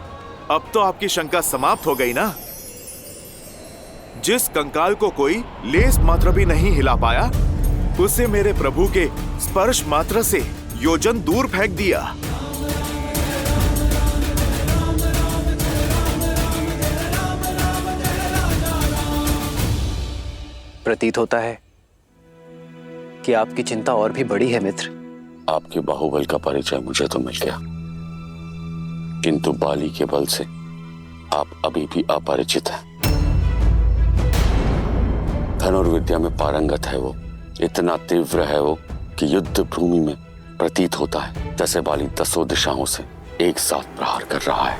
अब तो आपकी शंका समाप्त हो गई ना? जिस कंकाल को कोई लेस मात्र भी नहीं हिला पाया, उसे मेरे प्रभु के स्पर्श मात्र से योजन दूर फेंक दिया। प्रतीत होता है कि आपकी चिंता और भी बड़ी है मित्र। आपके बाहुबल का परिचय मुझे तो मिल गया, किंतु बाली के बल से आप अभी भी अपरिचित हैं। धनुर्विद्या में पारंगत है वो, इतना तीव्र है वो कि युद्ध भूमि में प्रतीत होता है जैसे बाली 10 दिशाओं से एक साथ प्रहार कर रहा है।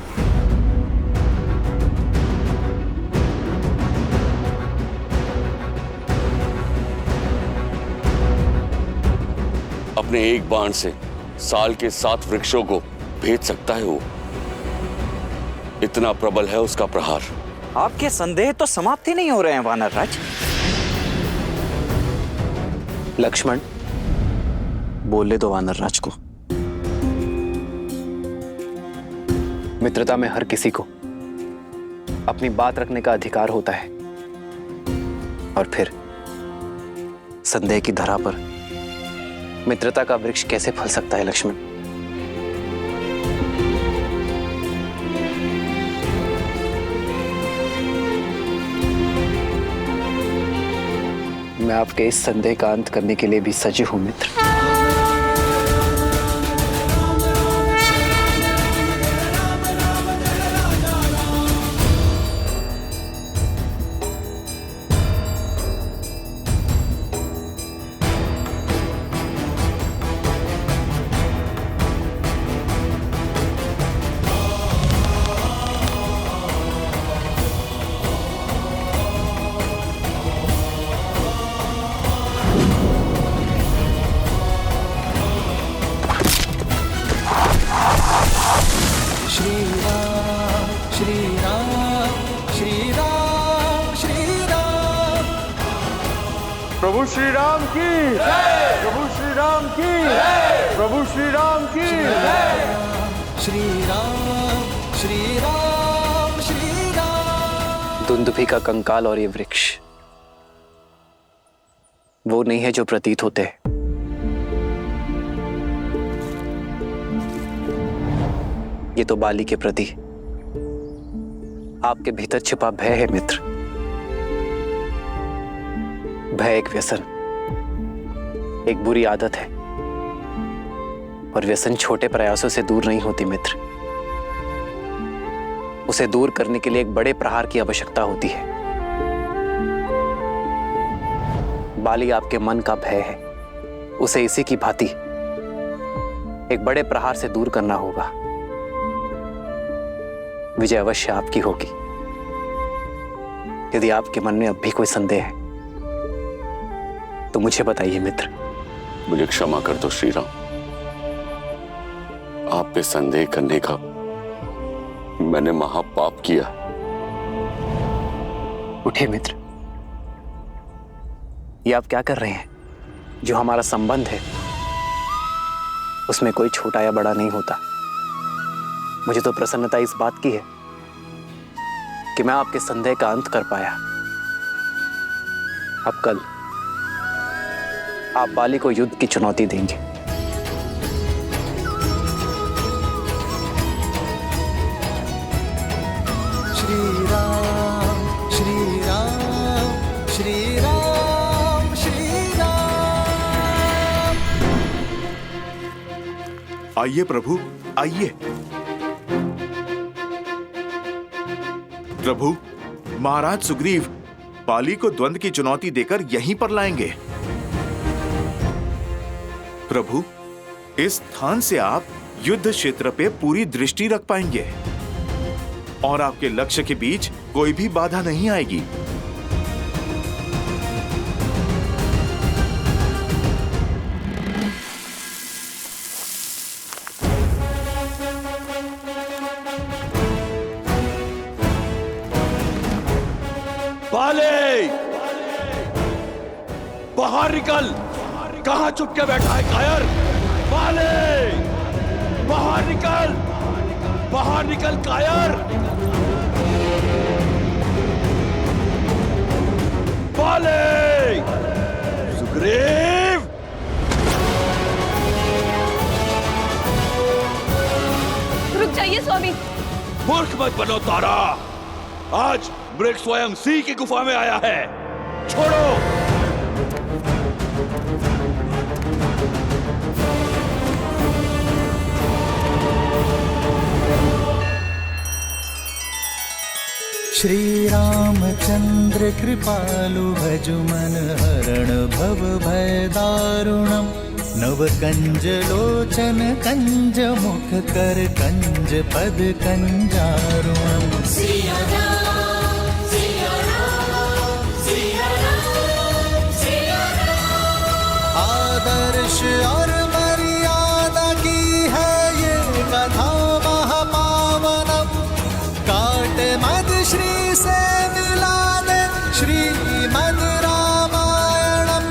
अपने एक बाण से साल के 7 वृक्षों को भेद सकता है वो, इतना प्रबल है उसका प्रहार। आपके संदेह तो समाप्त ही नहीं हो रहे हैं वानर राज। लक्ष्मण, बोलने दो वानर राज को। मित्रता में हर किसी को अपनी बात रखने का अधिकार होता है, और फिर संदेह की धरा पर मित्रता का वृक्ष कैसे फल सकता है लक्ष्मण? मैं आपके इस संदेह का अंत करने के लिए भी सजग हूं मित्र। प्रभु श्री राम की, प्रभु श्री राम की, प्रभु श्री राम की श्री राम श्री राम श्री राम। दुंदुभि का कंकाल और ये वृक्ष वो नहीं है जो प्रतीत होते हैं। ये तो बाली के प्रति आपके भीतर छिपा भय है मित्र। भय एक व्यसन, एक बुरी आदत है, और व्यसन छोटे प्रयासों से दूर नहीं होती मित्र। उसे दूर करने के लिए एक बड़े प्रहार की आवश्यकता होती है। बाली आपके मन का भय है, उसे इसी की भांति एक बड़े प्रहार से दूर करना होगा। विजय अवश्य आपकी होगी। यदि आपके मन में अब भी कोई संदेह है तो मुझे बताइए मित्र। मुझे क्षमा कर दो श्री राम, आप पे संदेह करने का मैंने महापाप किया। उठिए मित्र, ये आप क्या कर रहे हैं? जो हमारा संबंध है उसमें कोई छोटा या बड़ा नहीं होता। मुझे तो प्रसन्नता इस बात की है कि मैं आपके संदेह का अंत कर पाया। अब कल आप बाली को युद्ध की चुनौती देंगे। श्री राम श्री राम श्री राम श्री राम। आइए प्रभु, आइए। प्रभु, महाराज सुग्रीव बाली को द्वंद्व की चुनौती देकर यहीं पर लाएंगे। प्रभु, इस स्थान से आप युद्ध क्षेत्र पे पूरी दृष्टि रख पाएंगे और आपके लक्ष्य के बीच कोई भी बाधा नहीं आएगी। बाले, बाहर निकल। कहां चुप के बैठा है कायर? बाले, बाहर निकल, बाहर निकल कायर। बाले, सुग्रीव। रुक जाइए स्वामी। मूर्ख मत बनो तारा, आज मृग स्वयं सिंह की गुफा में आया है। छोड़ो। श्री रामचंद्र कृपालु भजु मन हरण भव भय दारुणम। नव कंज लोचन कंज मुख कर कंज पद कंजारुणम। आदर्श और मर्यादा की है ये कथा महापावनम। काट मद श्री से मिला दे श्रीमद् रामायणम।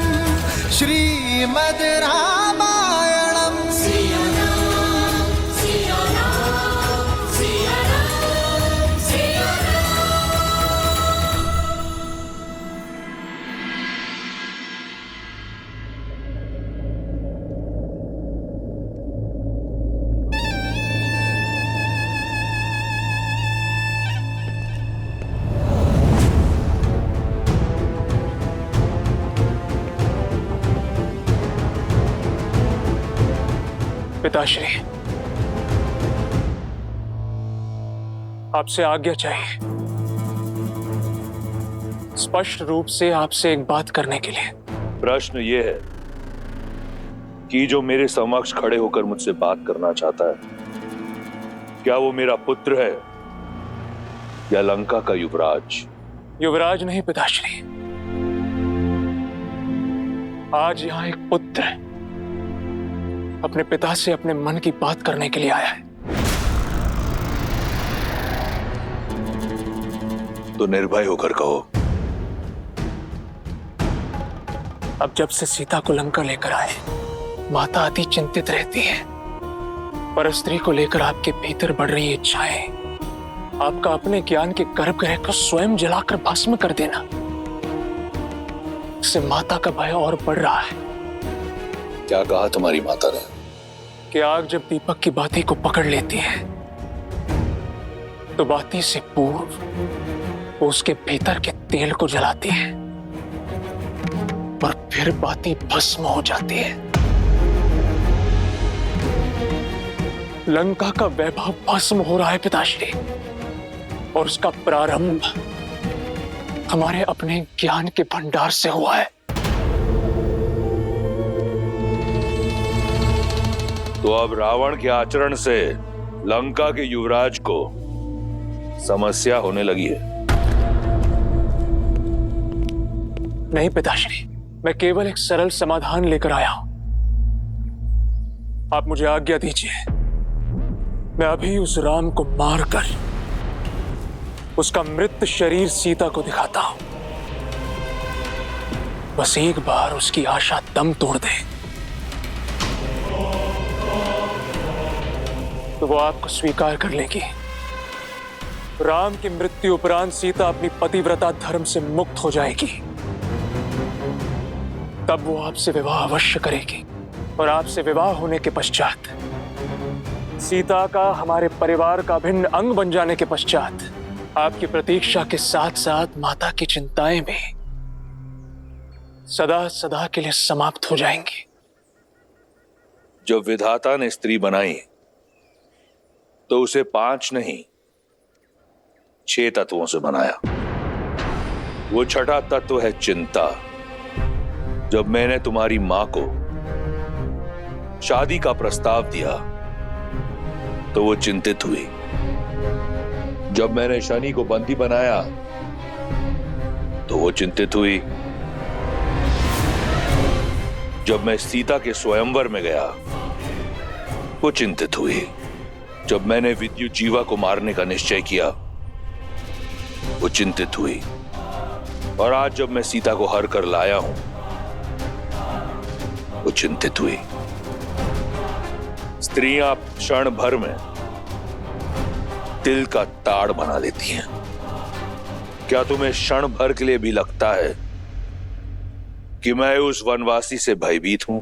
श्रीमद् रामायणम। पिताश्री, आपसे आज्ञा चाहिए। स्पष्ट रूप से आपसे एक बात करने के लिए। प्रश्न ये है कि जो मेरे समक्ष खड़े होकर मुझसे बात करना चाहता है, क्या वो मेरा पुत्र है या लंका का युवराज? युवराज नहीं पिताश्री, आज यहाँ एक पुत्र है, अपने पिता से अपने मन की बात करने के लिए आया है। तो निर्भय होकर कहो। अब जब से सीता को लंका लेकर आए, माता अति चिंतित रहती है। पर स्त्री को लेकर आपके भीतर बढ़ रही इच्छाएं, आपका अपने ज्ञान के गर्भगृह को स्वयं जलाकर भस्म कर देना, इससे माता का भय और बढ़ रहा है। क्या कहा तुम्हारी माता ने? कि आग जब दीपक की बाती को पकड़ लेती है तो बाती से पूर्व वो उसके भीतर के तेल को जलाती है और फिर बाती भस्म हो जाती है। लंका का वैभव भस्म हो रहा है पिताश्री, और उसका प्रारंभ हमारे अपने ज्ञान के भंडार से हुआ है। तो अब रावण के आचरण से लंका के युवराज को समस्या होने लगी है। नहीं पिताश्री, मैं केवल एक सरल समाधान लेकर आया हूं। आप मुझे आज्ञा दीजिए, मैं अभी उस राम को मारकर उसका मृत शरीर सीता को दिखाता हूं। बस एक बार उसकी आशा दम तोड़ दे तो वो आपको स्वीकार कर लेगी। राम की मृत्यु उपरांत सीता अपनी पतिव्रता धर्म से मुक्त हो जाएगी। तब वो आपसे विवाह अवश्य करेगी, और आपसे विवाह होने के पश्चात सीता का हमारे परिवार का भिन्न अंग बन जाने के पश्चात आपकी प्रतीक्षा के साथ साथ माता की चिंताएं भी सदा सदा के लिए समाप्त हो जाएंगी। जब विधाता ने स्त्री बनाई तो उसे 5 नहीं 6 तत्वों से बनाया। वो छठा तत्व है चिंता। जब मैंने तुम्हारी मां को शादी का प्रस्ताव दिया तो वो चिंतित हुई। जब मैंने शनि को बंदी बनाया तो वो चिंतित हुई। जब मैं सीता के स्वयंवर में गया वो चिंतित हुई। जब मैंने विद्युत जीवा को मारने का निश्चय किया वो चिंतित हुई। और आज जब मैं सीता को हर कर लाया हूं वो चिंतित हुई। स्त्रियां क्षण भर में तिल का ताड़ बना लेती हैं। क्या तुम्हें क्षण भर के लिए भी लगता है कि मैं उस वनवासी से भयभीत हूं?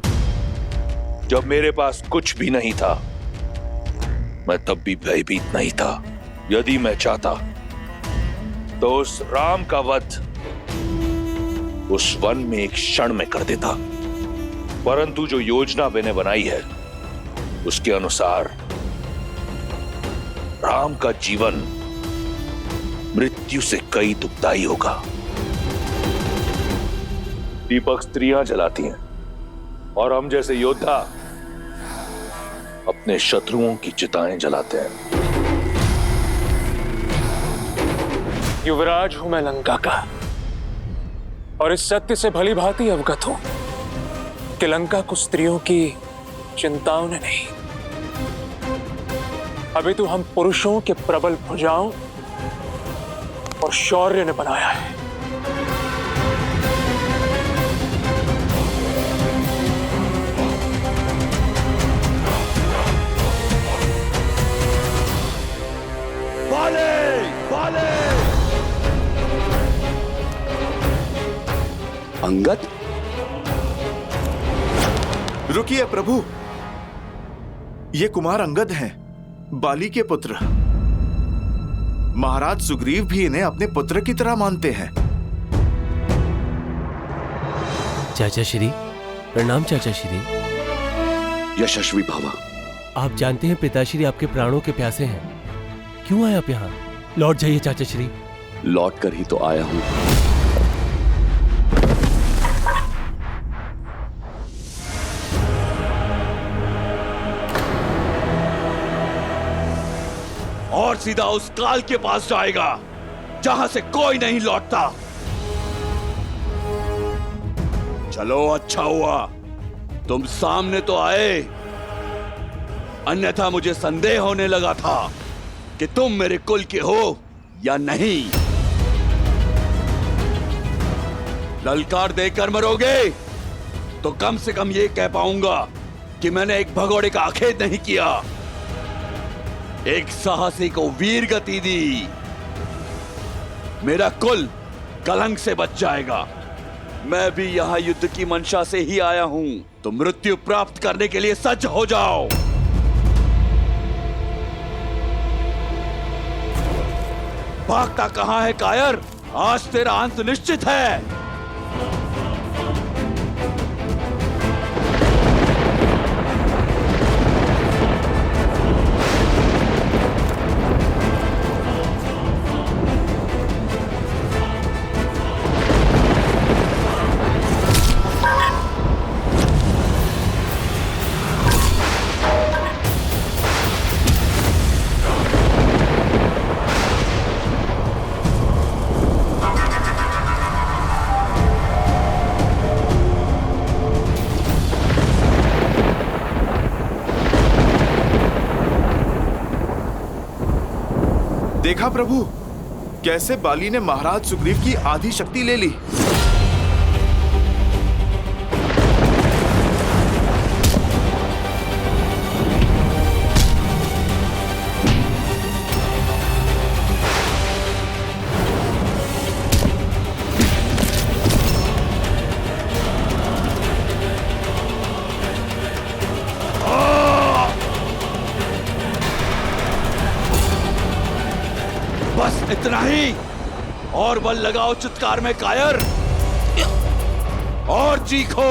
जब मेरे पास कुछ भी नहीं था मैं तब भी भयभीत नहीं था। यदि मैं चाहता तो उस राम का वध उस वन में एक क्षण में कर देता, परंतु जो योजना मैंने बनाई है उसके अनुसार राम का जीवन मृत्यु से कई दुखदाई होगा। दीपक स्त्रियां जलाती हैं और हम जैसे योद्धा अपने शत्रुओं की चिताएं जलाते हैं। युवराज हूं मैं लंका का, और इस सत्य से भली भांति अवगत हूं कि लंका को स्त्रियों की चिंताओं ने नहीं, अभी तो हम पुरुषों के प्रबल भुजाओं और शौर्य ने बनाया है। बाले, बाले। अंगद, रुकिए प्रभु, ये कुमार अंगद हैं, बाली के पुत्र। महाराज सुग्रीव भी इन्हें अपने पुत्र की तरह मानते हैं। चाचा श्री, प्रणाम चाचा श्री। यशस्वी भव। आप जानते हैं पिताश्री आपके प्राणों के प्यासे हैं। क्यों आए आप यहाँ? लौट जाइए चाचा श्री। लौट कर ही तो आया हूं। और सीधा उस काल के पास जाएगा जहां से कोई नहीं लौटता। चलो, अच्छा हुआ तुम सामने तो आए, अन्यथा मुझे संदेह होने लगा था कि तुम मेरे कुल के हो या नहीं। ललकार देकर मरोगे तो कम से कम ये कह पाऊंगा कि मैंने एक भगोड़े का आखेट नहीं किया, एक साहसी को वीर गति दी। मेरा कुल कलंक से बच जाएगा। मैं भी यहां युद्ध की मंशा से ही आया हूं, तो मृत्यु प्राप्त करने के लिए सज्ज हो जाओ। भागता कहां है कायर? आज तेरा अंत निश्चित है। देखा प्रभु, कैसे बाली ने महाराज सुग्रीव की आधी शक्ति ले ली। बस इतना ही, और बल लगाओ चित्कार में कायर, और चीखो।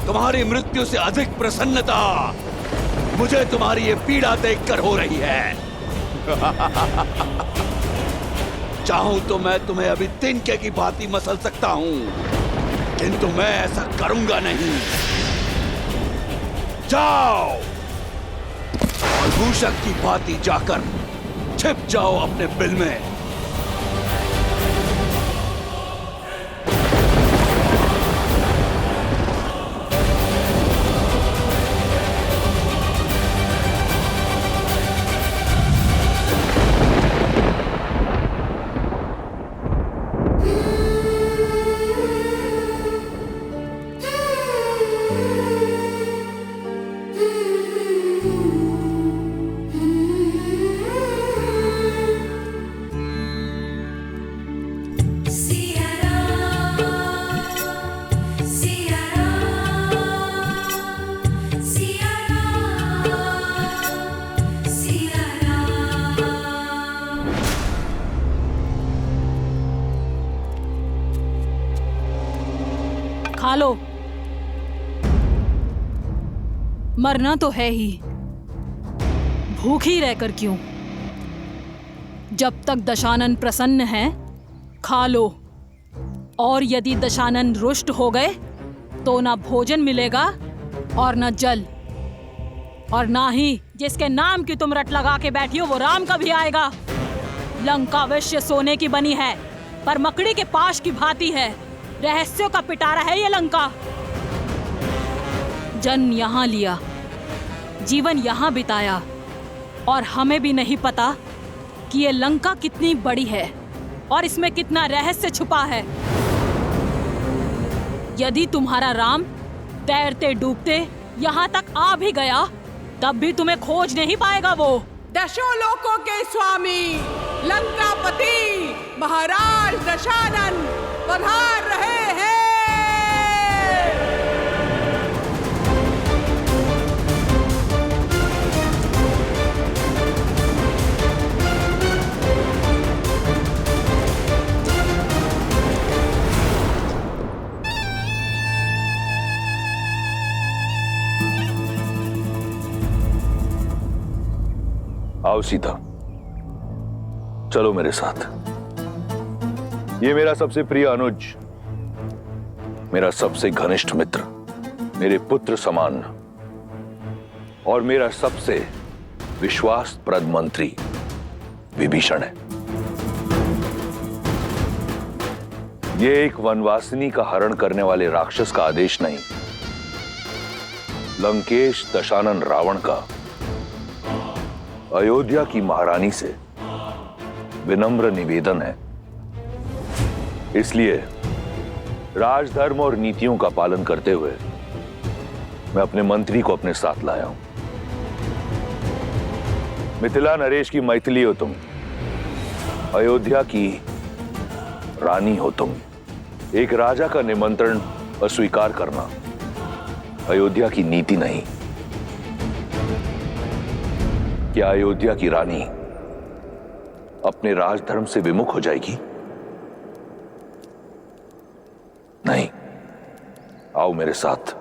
तुम्हारी मृत्यु से अधिक प्रसन्नता मुझे तुम्हारी ये पीड़ा देखकर हो रही है। चाहूं तो मैं तुम्हें अभी तिनके की भांति मसल सकता हूं, किंतु मैं ऐसा करूंगा नहीं। जाओ और मूषक की भांति जाकर छिप जाओ अपने बिल में। खा लो, मरना तो है ही, भूखी रहकर क्यों? जब तक दशानन प्रसन्न है खा लो, और यदि दशानन रुष्ट हो गए तो ना भोजन मिलेगा और ना जल, और ना ही जिसके नाम की तुम रट लगा के बैठी हो वो राम कभी आएगा। लंका अवश्य सोने की बनी है, पर मकड़ी के पाश की भांति है। रहस्यों का पिटारा है ये लंका। जन्म यहाँ लिया, जीवन यहाँ बिताया, और हमें भी नहीं पता कि ये लंका कितनी बड़ी है और इसमें कितना रहस्य छुपा है। यदि तुम्हारा राम तैरते डूबते यहाँ तक आ भी गया, तब भी तुम्हें खोज नहीं पाएगा वो। दशों लोकों के स्वामी लंकापति महाराज दशानन पधार रहे हैं। आओ सीता, चलो मेरे साथ। ये मेरा सबसे प्रिय अनुज, मेरा सबसे घनिष्ठ मित्र, मेरे पुत्र समान और मेरा सबसे विश्वासप्रद मंत्री विभीषण है। ये एक वनवासिनी का हरण करने वाले राक्षस का आदेश नहीं, लंकेश दशानन रावण का अयोध्या की महारानी से विनम्र निवेदन है। इसलिए राजधर्म और नीतियों का पालन करते हुए मैं अपने मंत्री को अपने साथ लाया हूं। मिथिला नरेश की मैथिली हो तुम, अयोध्या की रानी हो तुम। एक राजा का निमंत्रण अस्वीकार करना अयोध्या की नीति नहीं। क्या अयोध्या की रानी अपने राजधर्म से विमुख हो जाएगी? नहीं। आओ मेरे साथ।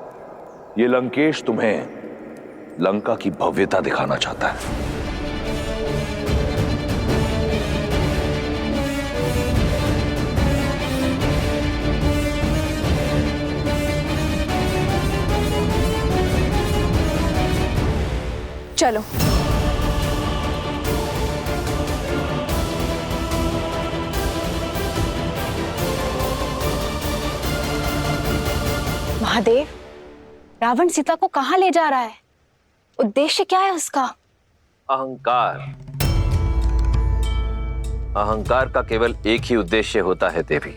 ये लंकेश तुम्हें लंका की भव्यता दिखाना चाहता है। चलो। महादेव, रावण सीता को कहां ले जा रहा है? उद्देश्य क्या है उसका? अहंकार। अहंकार का केवल एक ही उद्देश्य होता है देवी,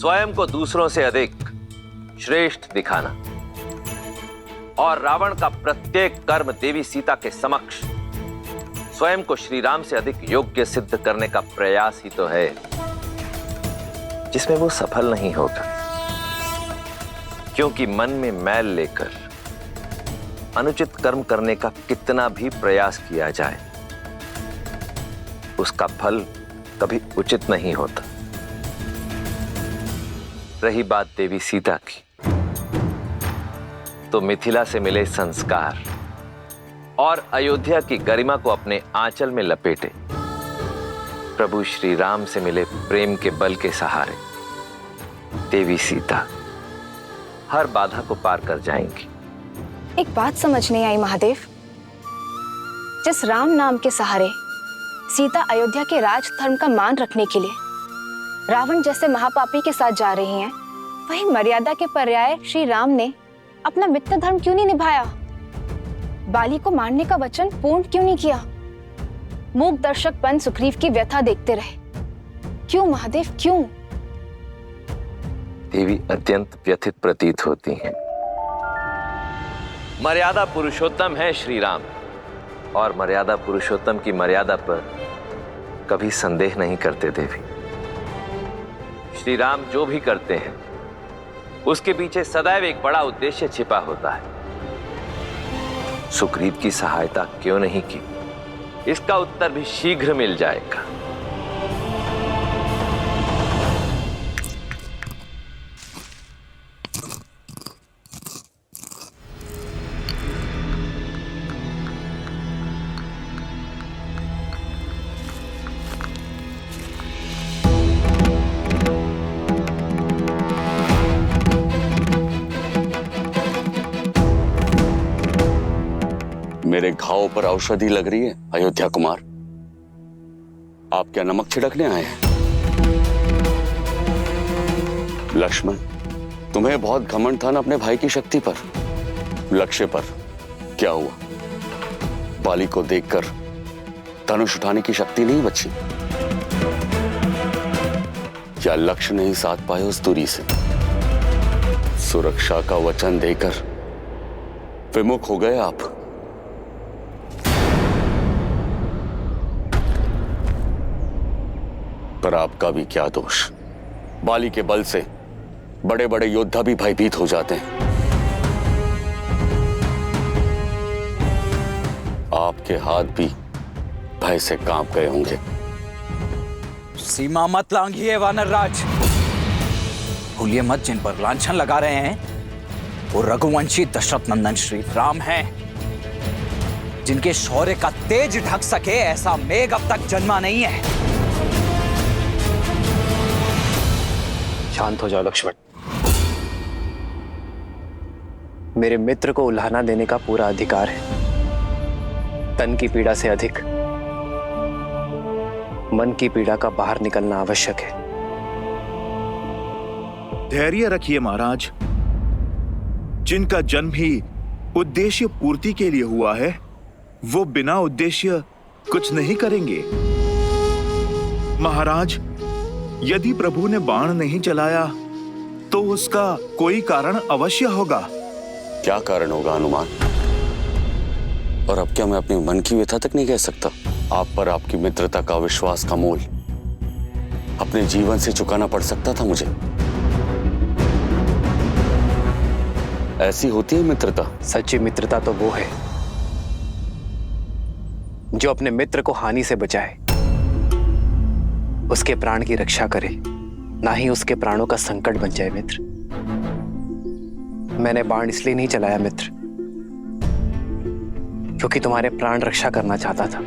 स्वयं को दूसरों से अधिक श्रेष्ठ दिखाना। और रावण का प्रत्येक कर्म देवी सीता के समक्ष स्वयं को श्री राम से अधिक योग्य सिद्ध करने का प्रयास ही तो है, जिसमें वो सफल नहीं होगा। क्योंकि मन में मैल लेकर अनुचित कर्म करने का कितना भी प्रयास किया जाए, उसका फल कभी उचित नहीं होता। रही बात देवी सीता की, तो मिथिला से मिले संस्कार और अयोध्या की गरिमा को अपने आंचल में लपेटे प्रभु श्री राम से मिले प्रेम के बल के सहारे देवी सीता हर बाधा को पार कर जाएंगी। एक बात समझ नहीं आई महादेव, जिस राम नाम के सहारे सीता अयोध्या के राज धर्म का मान रखने के लिए रावण जैसे महापापी के साथ जा रही हैं, वही मर्यादा के पर्याय श्री राम ने अपना मित्र धर्म क्यों नहीं निभाया? बाली को मारने का वचन पूर्ण क्यों नहीं किया? मूक दर्शक बन सुग्रीव की व्यथा देखते रहे। क्यों महादेव, क्यों? देवी अत्यंत व्यथित प्रतीत होती हैं। मर्यादा पुरुषोत्तम है श्री राम, और मर्यादा पुरुषोत्तम की मर्यादा पर कभी संदेह नहीं करते देवी। श्री राम जो भी करते हैं उसके पीछे सदैव एक बड़ा उद्देश्य छिपा होता है। सुग्रीव की सहायता क्यों नहीं की, इसका उत्तर भी शीघ्र मिल जाएगा। मेरे घाव पर औषधि लग रही है अयोध्या कुमार। आप क्या नमक छिड़कने आए हैं? लक्ष्मण, तुम्हें बहुत घमंड था ना अपने भाई की शक्ति पर, लक्ष्य पर। क्या हुआ? बाली को देखकर धनुष उठाने की शक्ति नहीं बची? क्या लक्ष्य नहीं साध पाए उस दूरी से? सुरक्षा का वचन देकर विमुख हो गए आप। पर आपका भी क्या दोष? बाली के बल से बड़े बड़े योद्धा भी भयभीत हो जाते हैं। आपके हाथ भी भय से कांप गए होंगे। सीमा मत लांघिए वानर राज। भूलिए मत, जिन पर लांछन लगा रहे हैं वो रघुवंशी दशरथ नंदन श्री राम हैं, जिनके शौर्य का तेज ढक सके ऐसा मेघ अब तक जन्मा नहीं है। शांत हो जाओ लक्ष्मण। मेरे मित्र को उल्हाना देने का पूरा अधिकार है। तन की पीड़ा से अधिक मन की पीड़ा का बाहर निकलना आवश्यक है। धैर्य रखिए महाराज। जिनका जन्म ही उद्देश्य पूर्ति के लिए हुआ है, वो बिना उद्देश्य कुछ नहीं करेंगे। महाराज, यदि प्रभु ने बाण नहीं चलाया तो उसका कोई कारण अवश्य होगा। क्या कारण होगा हनुमान? और अब क्या मैं अपने मन की व्यथा तक नहीं कह सकता? आप पर आपकी मित्रता का विश्वास का मोल अपने जीवन से चुकाना पड़ सकता था मुझे। ऐसी होती है मित्रता। सच्ची मित्रता तो वो है जो अपने मित्र को हानि से बचाए, उसके प्राण की रक्षा करे, ना ही उसके प्राणों का संकट बन जाए। मित्र, मैंने बाण इसलिए नहीं चलाया मित्र, क्योंकि तुम्हारे प्राण रक्षा करना चाहता था।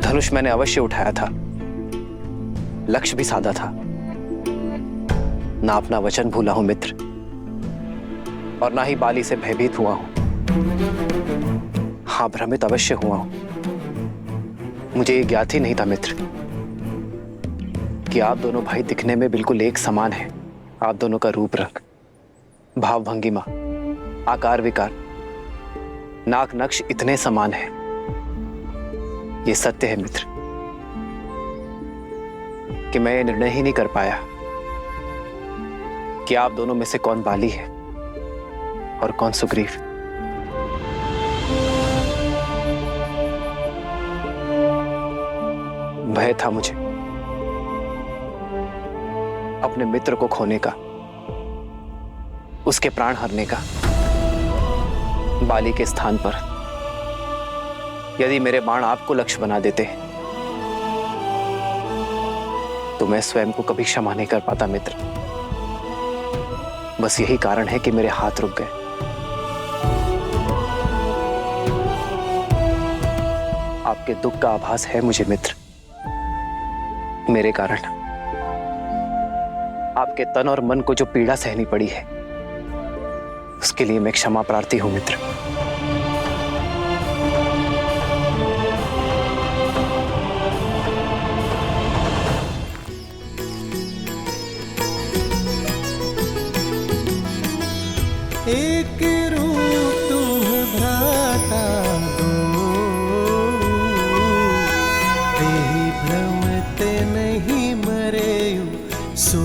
धनुष मैंने अवश्य उठाया था, लक्ष्य भी साधा था, ना अपना वचन भूला हूं मित्र, और ना ही बाली से भयभीत हुआ हूं। हाँ, भ्रमित अवश्य हुआ हूं। मुझे ये ज्ञात ही नहीं था मित्र कि आप दोनों भाई दिखने में बिल्कुल एक समान हैं। आप दोनों का रूप रंग, भाव भंगिमा, आकार विकार, नाक नक्श इतने समान हैं। ये सत्य है मित्र कि मैं ये निर्णय ही नहीं कर पाया कि आप दोनों में से कौन बाली है और कौन सुग्रीव। भय था मुझे अपने मित्र को खोने का, उसके प्राण हरने का। बाली के स्थान पर यदि मेरे बाण आपको लक्ष्य बना देते तो मैं स्वयं को कभी क्षमा नहीं कर पाता मित्र। बस यही कारण है कि मेरे हाथ रुक गए। आपके दुख का आभास है मुझे मित्र। मेरे कारण आपके तन और मन को जो पीड़ा सहनी पड़ी है, उसके लिए मैं क्षमा प्रार्थी हूं मित्र। एक रूप तुम भ्राता दो, तेहि भ्रमते नहीं मरेयु सो।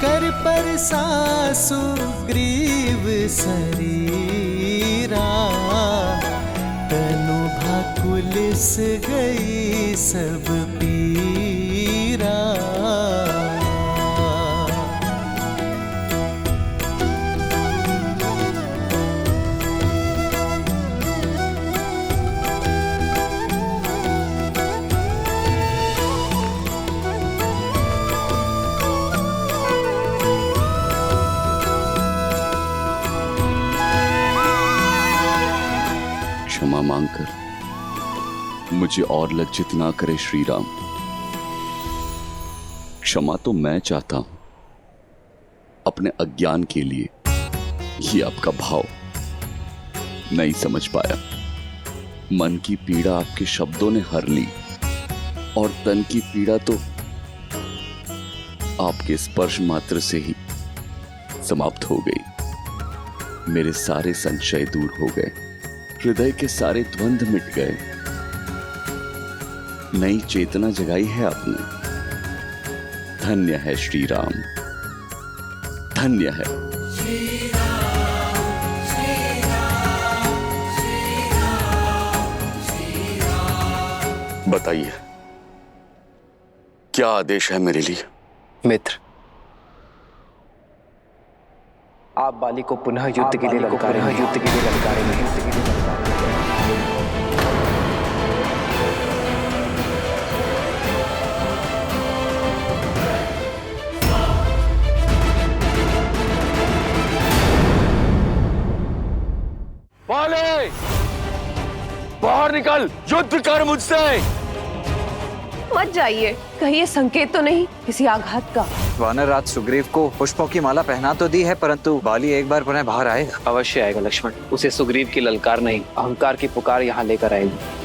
कर पर सासु ग्रीव शरीरा, तनु भाकुलिस गई सब पीरा। क्षमा मांगकर मुझे और लज्जित ना करे श्री राम। क्षमा तो मैं चाहता हूं अपने अज्ञान के लिए। ये आपका भाव नहीं समझ पाया। मन की पीड़ा आपके शब्दों ने हर ली और तन की पीड़ा तो आपके स्पर्श मात्र से ही समाप्त हो गई। मेरे सारे संशय दूर हो गए, हृदय के सारे द्वंद्व मिट गए। नई चेतना जगाई है आपने। धन्य है श्री राम, धन्य है। बताइए, क्या आदेश है मेरे लिए? मित्र, आप बाली को पुनः युद्ध के लिए ललकारें। बाले, बाहर निकल, युद्ध कर मुझसे। मत जाइए, कहीं ये संकेत तो नहीं किसी आघात का? वानर राज सुग्रीव को पुष्पों की माला पहना तो दी है, परंतु बाली एक बार पुनः बाहर आएगा। अवश्य आएगा लक्ष्मण। उसे सुग्रीव की ललकार नहीं, अहंकार की पुकार यहाँ लेकर आएगी।